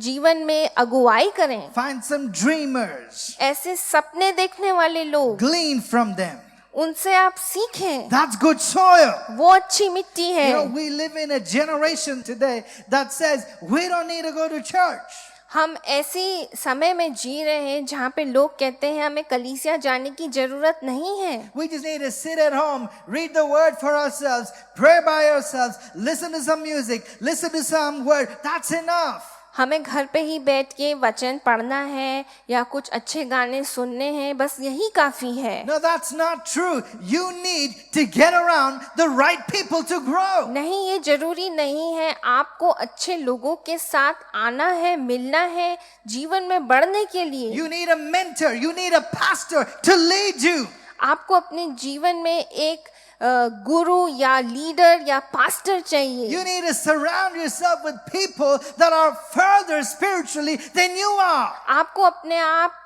जीवन में अगुवाई करें। Find some dreamers. ऐसे सपने देखने वाले लोग, Glean from them. उनसे आप सीखें। That's good soil. वो अच्छी मिट्टी है। You know, we live in a generation today that says we don't need to go to church. हम ऐसी समय में जी रहे हैं जहाँ पे लोग कहते हैं हमें कलीसिया जाने की जरूरत नहीं है। We just need to sit at home, read the word for ourselves, pray by ourselves, listen to some music, listen to some word. That's enough. हमें घर पे ही बैठ के वचन पढ़ना है या कुछ अच्छे गाने सुनने हैं, बस यही काफी है। No, that's not true. You need to get around the right people to grow. नहीं, ये जरूरी नहीं है। आपको अच्छे लोगों के साथ आना है, मिलना है जीवन में बढ़ने के लिए। You need a mentor. You need a pastor to lead you. आपको अपने जीवन में एक गुरु या लीडर या पास्टर चाहिए। You need to surround yourself with people that are further spiritually than you are. आपको अपने आप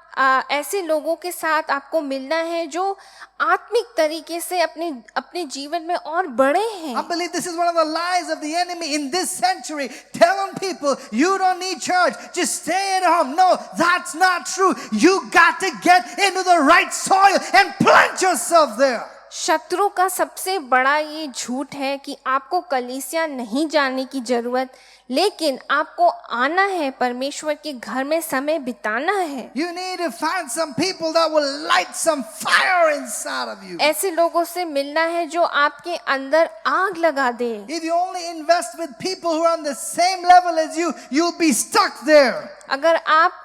ऐसे लोगों के साथ आपको मिलना है जो आत्मिक तरीके से अपने जीवन में और बड़े हैं। I believe this is one of the lies of the enemy in this century, telling people you don't need church, just stay at home. No, that's not true. You got to get into the right soil and plant yourself there. शत्रु का सबसे बड़ा ये झूठ है कि आपको कलीसिया नहीं जाने की जरूरत, लेकिन आपको आना है, परमेश्वर के घर में समय बिताना है। You need to find some people that will light some fire inside of you. ऐसे लोगों से मिलना है जो आपके अंदर आग लगा दे। If you only invest with people who are on the same level as you, you'll be stuck there. अगर आप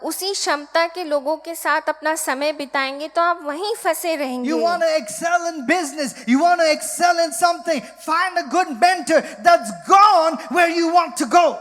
उसी क्षमता के लोगों के साथ अपना समय बिताएंगे तो आप वहीं फंसे रहेंगे। You want to excel in business, you want to excel in something, find a good mentor that's gone where you want to go.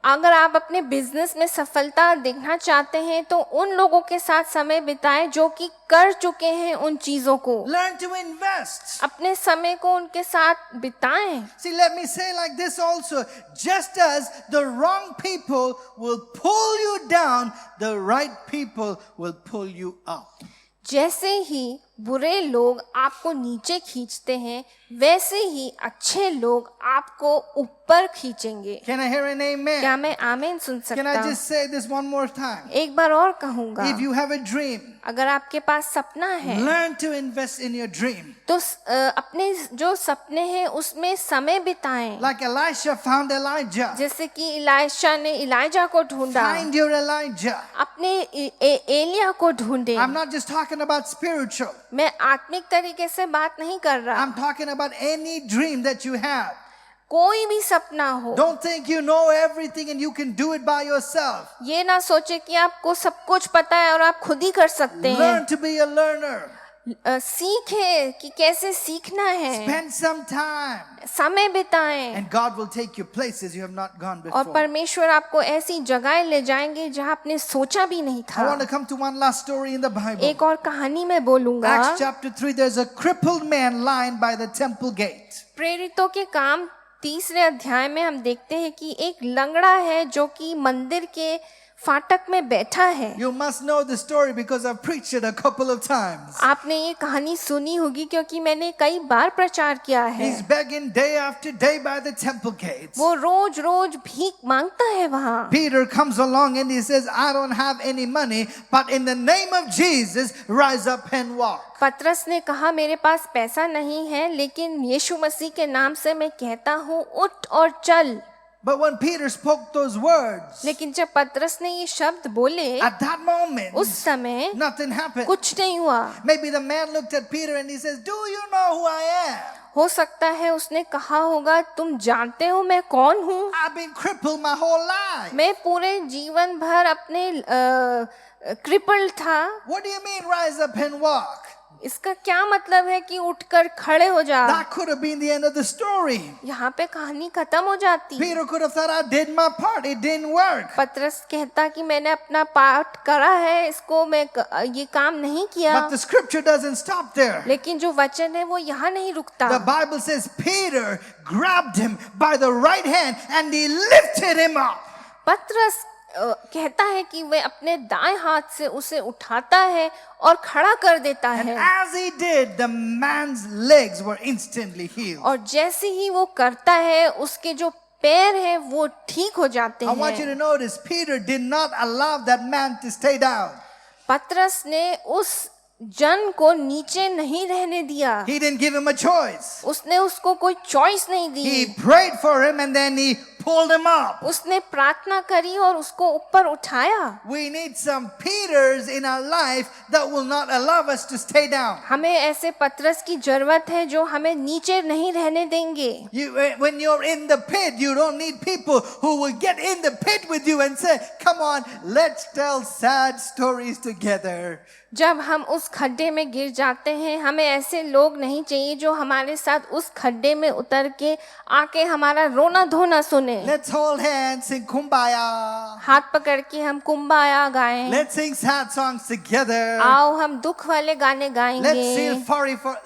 अगर आप अपने बिजनेस में सफलता देखना चाहते हैं तो उन लोगों के साथ समय बिताएं जो कि कर चुके हैं उन चीजों को। Learn to invest. अपने समय को उनके साथ बिताएं। See, let me say like this also. Just as the wrong people will pull you down, the right people will pull you up. जैसे ही बुरे लोग आपको नीचे खींचते हैं, वैसे ही अच्छे लोग आपको ऊपर खींचेंगे। Can I hear an amen? क्या मैं आमीन सुन Can I सकता हूँ? just say this one more time? एक बार और कहूँगा, If you have a dream, अगर आपके पास सपना है learn to invest in your dream. तो अपने जो सपने हैं उसमें समय बिताएं। Like Elisha found Elijah. जैसे कि इलाइशा ने इलाइजा को ढूंढा, Find your Elijah. अपने एलिया को ढूंढे। I'm not just talking about spiritual. मैं आत्मिक तरीके से बात नहीं कर रहा। I'm talking about any dream that you have. कोई भी सपना हो, Don't think you know everything and you can do it by yourself. ये ना सोचे कि आपको सब कुछ पता है और आप खुद ही कर सकते हैं। Learn to be a learner. सीखे कि कैसे सीखना है, Spend some time. समय बिताएं And God will take you places you have not gone और before. परमेश्वर आपको ऐसी जगह ले जाएंगे जहाँ आपने सोचा भी नहीं I था। want to come to one last story in the Bible. एक और कहानी मैं बोलूंगा। Acts chapter 3, there's a crippled man lying by the temple gate. प्रेरितों के काम 3 अध्याय में हम देखते हैं कि एक लंगड़ा है जो कि मंदिर के फाटक में बैठा है। You must know the story because I've preached it a couple of times. आपने ये कहानी सुनी होगी क्योंकि मैंने कई बार प्रचार किया है। He's begging day after day by the temple gates. वो रोज रोज भीख मांगता है वहाँ। Peter comes along and he says, I don't have any money, but in the name of Jesus, rise up and walk. पतरस ने कहा मेरे पास पैसा नहीं है, लेकिन यीशु मसीह के नाम से मैं कहता हूँ उठ और चल। But when Peter spoke those words, लेकिन जब पतरस ने ये शब्द बोले, at that moment, उस समय nothing happened. कुछ नहीं हुआ। Maybe the man looked at Peter and he says, do you know who I am? हो सकता है उसने कहा होगा तुम जानते हो मैं कौन हूँ? I've been crippled my whole life. मैं पूरे जीवन भर अपने क्रिपल था। What do you mean rise up and walk? इसका क्या मतलब है कि उठकर खड़े हो जा? That could have been the end of the story. यहाँ पे कहानी खत्म हो जाती। Peter could have thought, I did my part. It didn't work. पतरस कहता कि मैंने अपना पार्ट करा है, इसको मैं ये काम नहीं किया। But the scripture doesn't stop there. लेकिन जो वचन है वो यहाँ नहीं रुकता। The Bible says Peter grabbed him by the right hand and he lifted him up. पतरस कहता है कि वह अपने दाएं हाथ से उसे उठाता है और खड़ा कर देता And है। as he did, the man's legs were instantly healed. और जैसे ही वो करता है उसके जो पैर हैं वो ठीक हो जाते I want you हैं। to notice Peter did not allow that man to stay down. पतरस ने उस जन को नीचे नहीं रहने दिया। He didn't give him a choice. उसने उसको कोई चॉइस नहीं दी। He prayed for him and then he pulled him up. उसने प्रार्थना करी और उसको ऊपर उठाया. We need some Peters in our life that will not allow us to stay down. हमें ऐसे पतरस की जरूरत है जो हमें नीचे नहीं रहने देंगे. When you're in the pit, you don't need people who will get in the pit with you and say, come on, let's tell sad stories together. जब हम उस खड्डे में गिर जाते हैं, हमें ऐसे लोग नहीं चाहिए जो हमारे साथ उस खड्डे में उतर के आके हमारा रोना धोना सुने. Let's hold hands, sing kumbaya. हाथ पकड़ के हम कुम्बाया गाएं. Let's sing sad songs together. आओ हम दुख वाले गाने गाएंगे.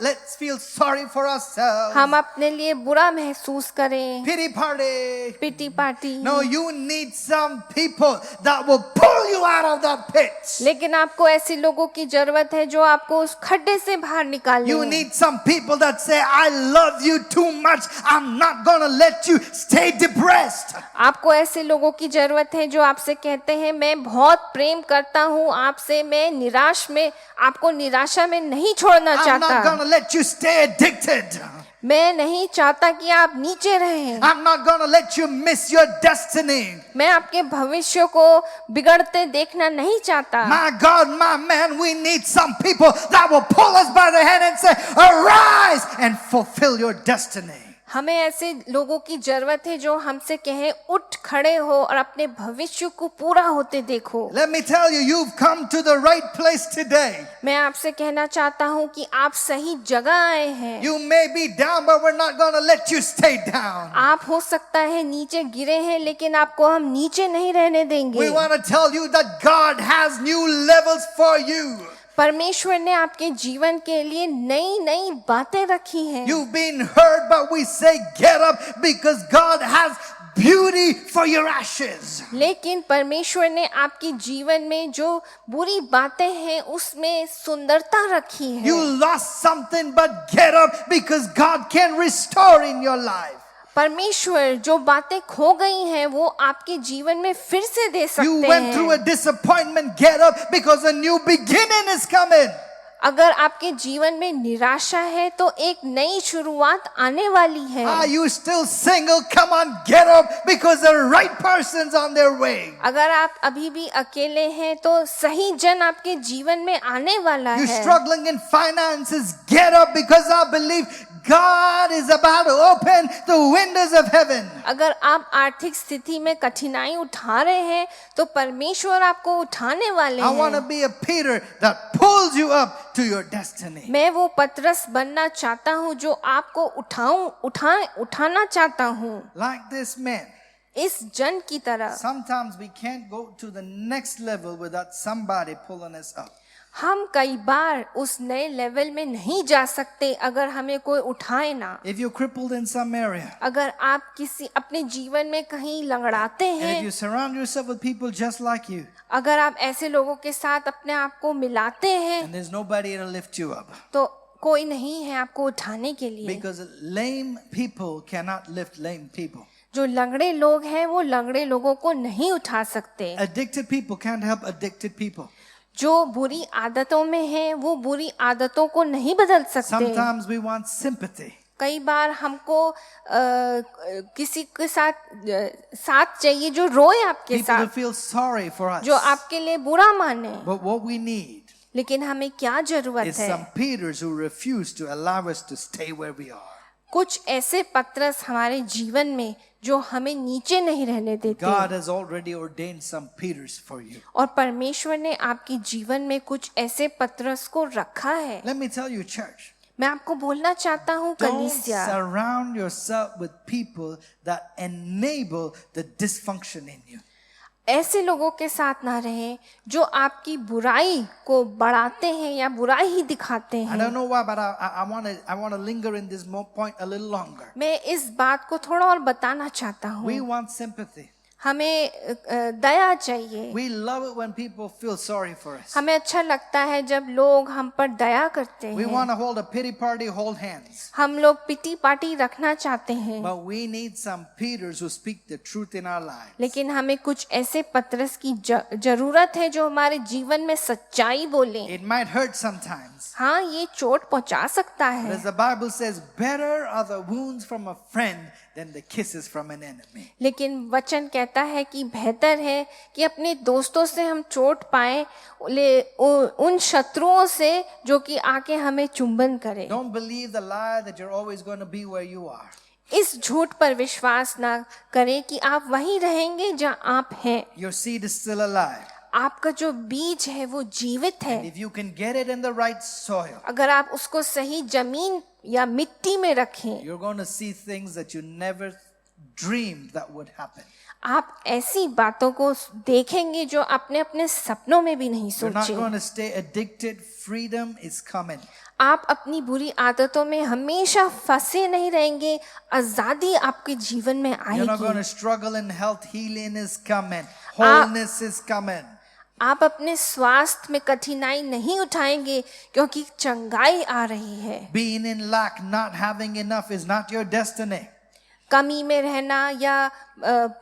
Let's feel sorry for ourselves. हम अपने लिए बुरा महसूस करें. Pity party. Pity party. No, you need some people that will pull you out of that pit. लेकिन आपको ऐसे लोगों की जरूरत है जो आपको उस खड्डे से बाहर निकाले. You need some people that say, I love you too much. I'm not gonna let you stay depressed. आपको ऐसे लोगों की जरूरत है जो आपसे कहते हैं मैं बहुत प्रेम करता हूँ आपसे, मैं निराश में आपको निराशा में नहीं छोड़ना I'm not चाहता. gonna let you stay addicted. मैं नहीं चाहता कि आप नीचे रहें. I'm not gonna let you miss your destiny. मैं आपके भविष्य को बिगड़ते देखना नहीं चाहता. My God, my man, we need some people that will pull us by the hand and say, arise and fulfill your destiny. हमें ऐसे लोगों की जरूरत है जो हमसे कहें उठ खड़े हो और अपने भविष्य को पूरा होते देखो. Let me tell you, you've come to the right place today. मैं आपसे कहना चाहता हूँ कि आप सही जगह आए हैं. You may be down, but we're not gonna let you stay down. आप हो सकता है नीचे गिरे हैं लेकिन आपको हम नीचे नहीं रहने देंगे. We want to tell you that God has new levels for you. परमेश्वर ने आपके जीवन के लिए नई नई बातें रखी हैं. You've been hurt, but we say get up because God has beauty for your ashes. लेकिन परमेश्वर ने आपके जीवन में जो बुरी बातें हैं उसमें सुंदरता रखी है. You lost something, but get up because God can restore in your life. परमेश्वर जो बातें खो गई हैं वो आपके जीवन में फिर से दे You सकते went through a हैं. disappointment, get up because a new beginning is coming. अगर आपके जीवन में निराशा है तो एक नई शुरुआत आने वाली है. Are you still single? Come on, get up because the right person's on their way. अगर आप अभी भी अकेले हैं तो सही जन आपके जीवन में आने वाला You're है. struggling in finances, get up because I believe God is about to open the windows of heaven. अगर आप आर्थिक स्थिति में कठिनाई उठा रहे हैं तो परमेश्वर आपको उठाने वाले I want to हैं. be a Peter that pulls you up to your destiny. मैं वो पतरस बनना चाहता हूँ जो आपको उठाना चाहता हूँ. Like this man. इस जन की तरह. Sometimes we can't go to the next level without somebody pulling us up. हम कई बार उस नए लेवल में नहीं जा सकते अगर हमें कोई उठाए ना. If you're crippled in some area, अगर आप किसी अपने जीवन में कहीं लंगड़ाते and if हैं, you surround yourself with people just like you, अगर आप ऐसे लोगों के साथ अपने आप को मिलाते हैं and there's nobody to lift you up, तो कोई नहीं है आपको उठाने के लिए. because lame people cannot lift lame people. जो लंगड़े लोग हैं वो लंगड़े लोगों को नहीं उठा सकते. Addicted people can't help addicted people. जो बुरी आदतों में हैं वो बुरी आदतों को नहीं बदल सकते. Sometimes we want sympathy. कई बार हमको किसी के साथ चाहिए जो रोए आपके People to साथ, feel sorry for us. जो आपके लिए बुरा माने. But what we need लेकिन हमें क्या जरूरत is है? some Peters who refuse to allow us to stay where we are. कुछ ऐसे पतरस हमारे जीवन में जो हमें नीचे नहीं रहने देते. God has already ordained some Peters for you. और परमेश्वर ने आपके जीवन में कुछ ऐसे पतरस को रखा है. Let me tell you, church, मैं आपको बोलना चाहता हूँ don't कलीसिया, surround yourself with people that enable the dysfunction in you. ऐसे लोगों के साथ ना रहें जो आपकी बुराई को बढ़ाते हैं या बुराई ही दिखाते I हैं. don't know why, but I want to linger in this point a little longer. मैं इस बात को थोड़ा और बताना चाहता We हूँ. want sympathy. हमें दया चाहिए. We love it when people feel sorry for us. हमें अच्छा लगता है जब लोग हम पर दया करते We हैं. want to hold a pity party, hold hands. हम लोग पिटी पार्टी रखना चाहते हैं. But we need some Peters who speak the truth in our lives. लेकिन हमें कुछ ऐसे पतरस की जरूरत है जो हमारे जीवन में सच्चाई बोले. It might hurt sometimes. हाँ, ये चोट पहुंचा सकता But है. as the Bible says, better are the wounds from a friend than the kisses from an enemy. लेकिन वचन कहता है कि बेहतर है कि अपने दोस्तों से हम चोट पाएं उन शत्रुओं से जो कि आके हमें चुंबन करे। Don't believe the lie that you're always going to be where you are. इस झूठ पर विश्वास ना करें कि आप वहीं रहेंगे जहां आप हैं। Your seed is still alive. आपका जो बीज है वो जीवित है। If you can get it in the right soil, अगर आप उसको सही जमीन या मिट्टी में रखें, you're going to see things that you never dreamed that would happen. आप ऐसी बातों को देखेंगे जो आपने अपने सपनों में भी नहीं You're not Sochi. going to stay addicted. Freedom is coming. आप अपनी बुरी आदतों में हमेशा फंसे नहीं रहेंगे। आजादी आपके जीवन में You're not going आएगी। to struggle in health. Healing is coming. Wholeness is coming. आप अपने स्वास्थ्य में कठिनाई नहीं उठाएंगे क्योंकि चंगाई आ रही है। Being in lack, not having enough is not your destiny. कमी में रहना या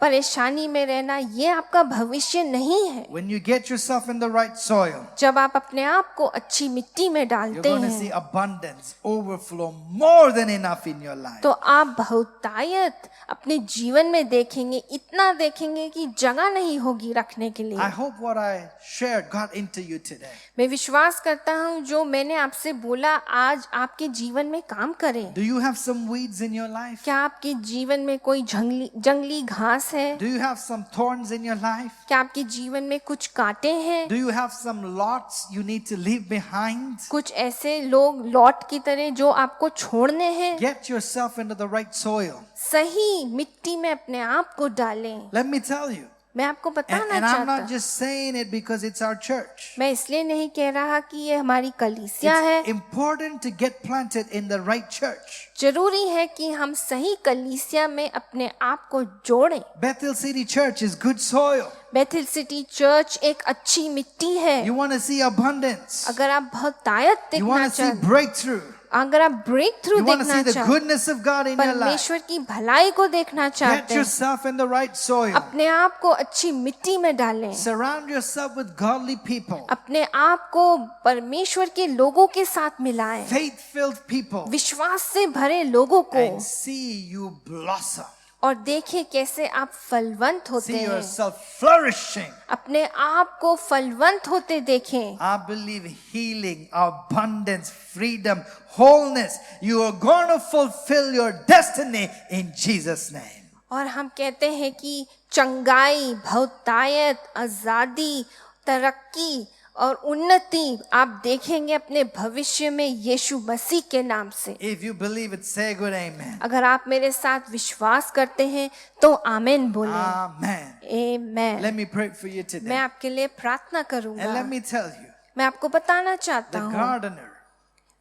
परेशानी में रहना ये आपका भविष्य नहीं है। When you get yourself in the right soil, जब आप अपने आप को अच्छी मिट्टी में you're डालते going to see हैं abundance, overflow, more than enough in your life. तो आप बहुतायत अपने जीवन में देखेंगे, इतना देखेंगे कि जगह नहीं होगी रखने के I लिए। hope what I shared got into you today. मैं विश्वास करता हूँ जो मैंने आपसे बोला आज आपके जीवन में काम करे। Do you have some weeds in your life? क्या आपके जीवन में कोई जंगली घास है? Do you have some thorns in your life? क्या आपके जीवन में कुछ कांटे हैं? Do you have some lots you need to leave behind? कुछ ऐसे लोग लॉट की तरह जो आपको छोड़ने हैं? Get yourself into the right soil. सही मिट्टी में अपने आप को डालें। Let me tell you. मैं आपको बताना And I'm चाहता not हूँ, just saying it because it's our church. मैं इसलिए नहीं कह रहा कि ये हमारी कलीसिया It's है। important to get planted in the right church. जरूरी है कि हम सही कलीसिया में अपने आप को जोड़ें। Bethel City Church is good soil. Bethel city Church एक अच्छी मिट्टी है। You want to see abundance. अगर आप बहुतायत You देखना want to see चाहते, breakthrough. अगर आप breakthrough You want to देखना see the चाहते, goodness of God in your life. परमेश्वर की भलाई को देखना Get चाहते हैं, yourself in the right soil. अपने आप को अच्छी मिट्टी में डालें। Surround yourself with godly people, अपने आप को परमेश्वर के लोगों के साथ मिलाएं, faith-filled people, विश्वास से भरे लोगों को, and see you blossom. और देखें कैसे आप फलवंत होते See हैं। yourself flourishing. अपने आप को फलवंत होते देखें। I believe healing, abundance, freedom, wholeness. You are going to fulfill your destiny in Jesus' name. और हम कहते हैं कि चंगाई, बहुतायत, आजादी, तरक्की और उन्नति आप देखेंगे अपने भविष्य में यीशु मसीह के नाम से। If you believe it, say a good amen. अगर आप मेरे साथ विश्वास करते हैं तो आमीन बोलें। Amen. आमीन। Let me pray for you मैं today. आपके लिए प्रार्थना And करूंगा। let me tell you, मैं आपको बताना चाहता the हूँ, gardener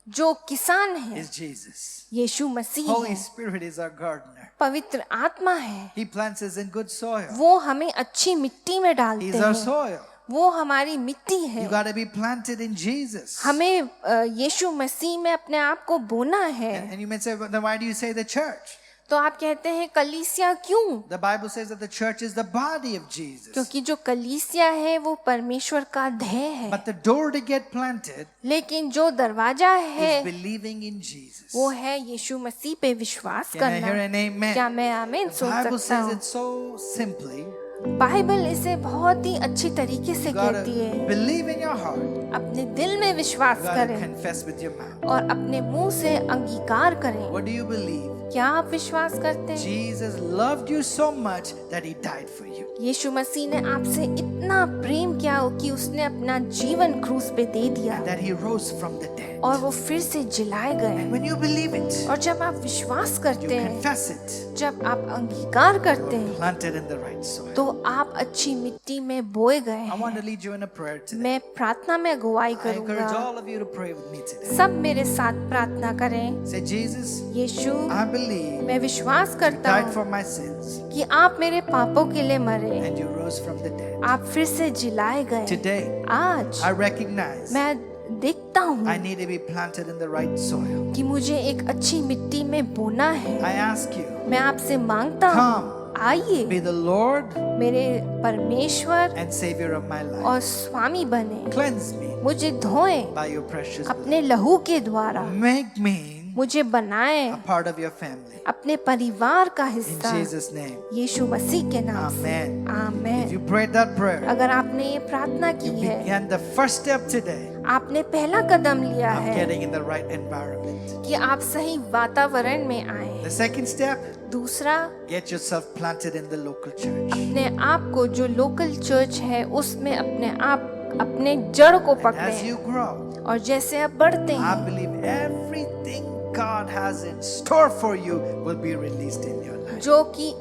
जो किसान है is Jesus. Yeshu Masih Holy है, Spirit is our gardener. पवित्र आत्मा है, He plants us in good soil. वो हमें अच्छी मिट्टी में डालते He's our हैं, soil. वो हमारी मिट्टी है। You got to be planted in Jesus. हमें यीशु मसीह में अपने आप को बोना है। And you may say, well, then why do you say the church? तो आप कहते हैं कलीसिया क्यों? The Bible says that the church is the body of Jesus. क्योंकि जो कलीसिया है वो परमेश्वर का देह है, But the door to get planted लेकिन जो दरवाजा is है believing in Jesus. वो है यीशु मसीह पे विश्वास Can I hear करना। an amen? क्या मैं आमीन The सुन Bible सकता says हूँ? it so simply. बाइबल इसे बहुत ही अच्छी तरीके से You got कहती to है, believe in your heart. अपने दिल में विश्वास You got to करें confess with your mouth. और अपने मुंह से अंगीकार करें। What do you believe? क्या आप विश्वास करते हैं? Jesus loved you so much that he died for you. यीशु मसीह ने आपसे इतना प्रेम किया कि उसने अपना जीवन क्रूस पे दे दिया That he rose from the dead. और वो फिर से जिलाए गए। When you believe it, और जब आप विश्वास you करते हैं, confess it, जब आप अंगीकार करते हैं, planted in the right soil. तो आप अच्छी मिट्टी में बोए गए I want to हैं। lead you in a prayer today. मैं प्रार्थना में अगुवाई I encourage करूंगा। all of you to pray with me today. सब मेरे साथ प्रार्थना करें। Say, Jesus, Yeshu, I believe मैं विश्वास you करता died हूँ for my sins कि आप मेरे पापों के लिए मरे, and you rose from the dead. आप फिर से जिलाए गए। Today, आज I recognize मैं देखता हूँ I need to be planted in the right soil. कि मुझे एक अच्छी मिट्टी में बोना है। I ask you, मैं आपसे मांगता हूँ, come, आइए be the Lord मेरे परमेश्वर and Savior of my life. और स्वामी बने, Cleanse me मुझे धोएं by your precious blood. अपने लहू के द्वारा, Make me मुझे बनाए a part of your family. अपने परिवार का In हिस्सा Jesus' name. यीशु मसीह के नाम से Amen. If amen. you prayed that prayer, अगर आपने ये प्रार्थना की है, began the first step today आपने पहला कदम लिया of है getting in the right environment. कि आप सही वातावरण में आए। The second step, दूसरा, get yourself planted in the local church. अपने आप को जो लोकल चर्च है उसमें अपने जड़ को As पकड़े you grow, और जैसे आप बढ़ते I हैं believe everything God has in store for you will be released in your life.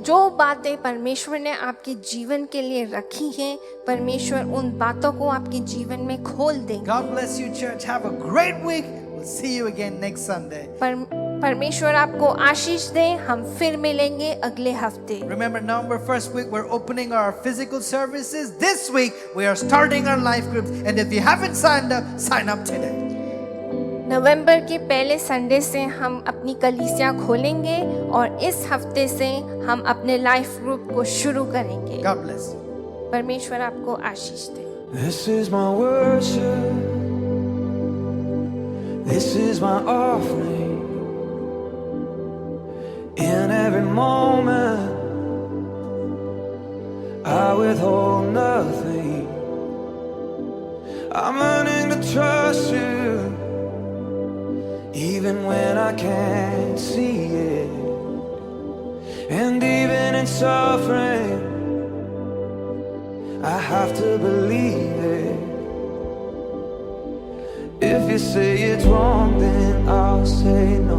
जो बातें परमेश्वर ने आपके जीवन के लिए रखी हैं, परमेश्वर उन बातों को आपके जीवन में खोल देंगे। God bless you, church. Have a great week. We'll see you again next Sunday. परमेश्वर आपको आशीष दे। हम फिर मिलेंगे अगले हफ्ते। Remember, November 1st week, we're opening our physical services. This week, we are starting our life groups. And if you haven't signed up, sign up today. नवंबर के पहले Sunday से हम अपनी कलीसिया खोलेंगे और इस हफ्ते से हम अपने लाइफ ग्रुप को शुरू करेंगे। God bless you. परमेश्वर आपको आशीष दे। This is my worship. This is my offering. In every moment, I withhold nothing. I'm learning to trust you, even when I can't see it. And even in suffering, I have to believe it. If you say it's wrong, then I'll say no.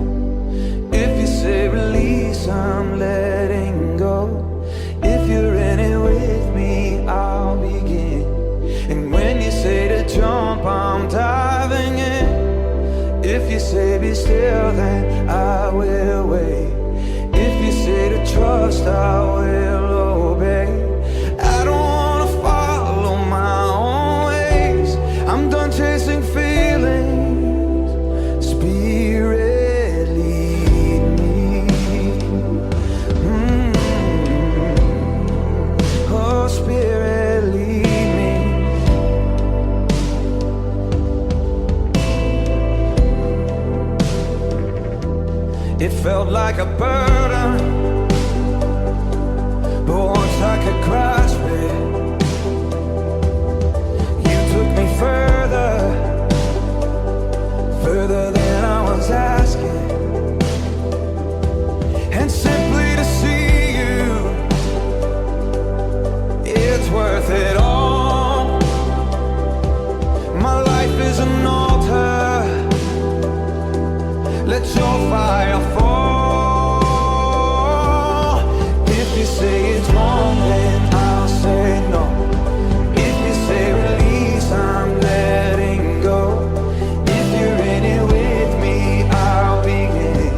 If you say release, I'm letting go. If you're in it with me, I'll begin. And when you say to jump, I'm diving in. If you say be still, then I will wait. If you say to trust, I will obey. I don't wanna follow my own ways. I'm done chasing feelings. Spirit, lead me. Oh, Spirit, lead me. It felt like a burden, but once I could grasp it, you took me further, further than I was asking. And simply to see you, it's worth it all. My life is an altar. Let your fire fall. If you say it's wrong, then I'll say no. If you say release, I'm letting go. If you're in it with me, I'll begin.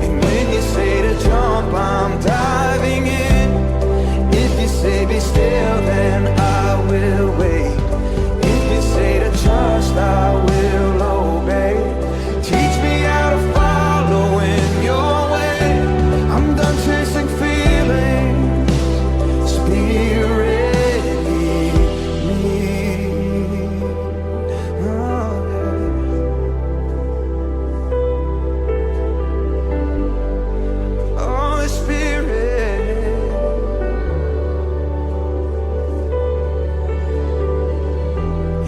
And when you say to jump, I'm diving in. If you say be still, then I will wait. If you say to trust, I will obey. Teach me how to follow in your way. I'm done chasing feelings. Spirit, lead me. Oh, yeah. Oh, Spirit.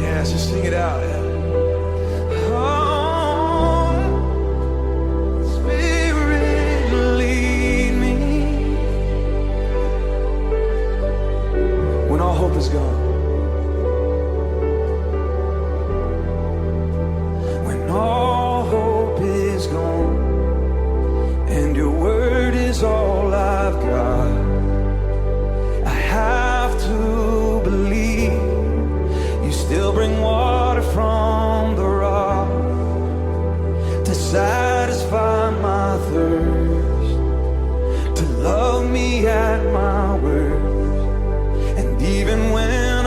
Yeah, just sing it out. Yeah. Oh, Spirit, lead me. When all hope is gone, when all hope is gone, and your word is all I've got, I have to believe you still bring water from the rock to satisfy my thirst, to love me at my worst. And even when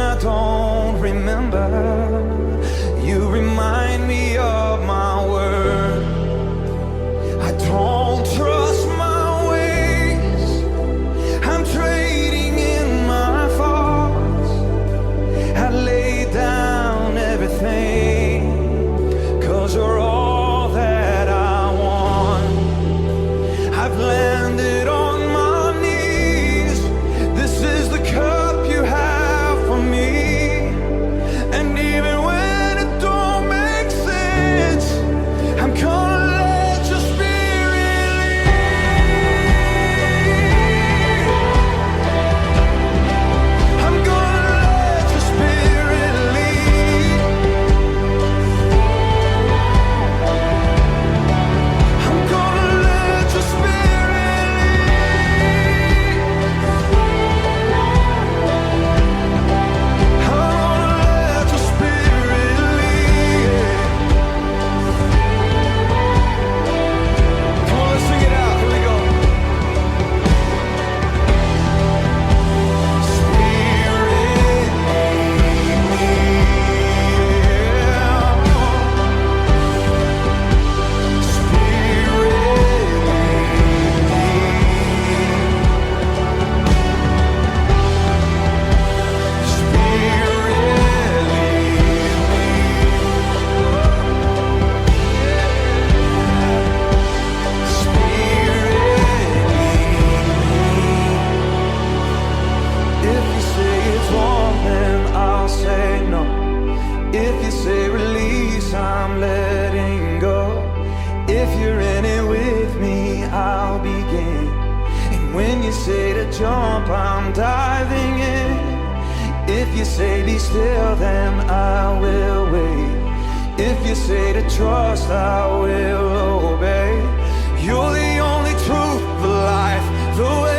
jump, I'm diving in. If you say be still, then I will wait. If you say to trust, I will obey. You're the only truth, the life, the way.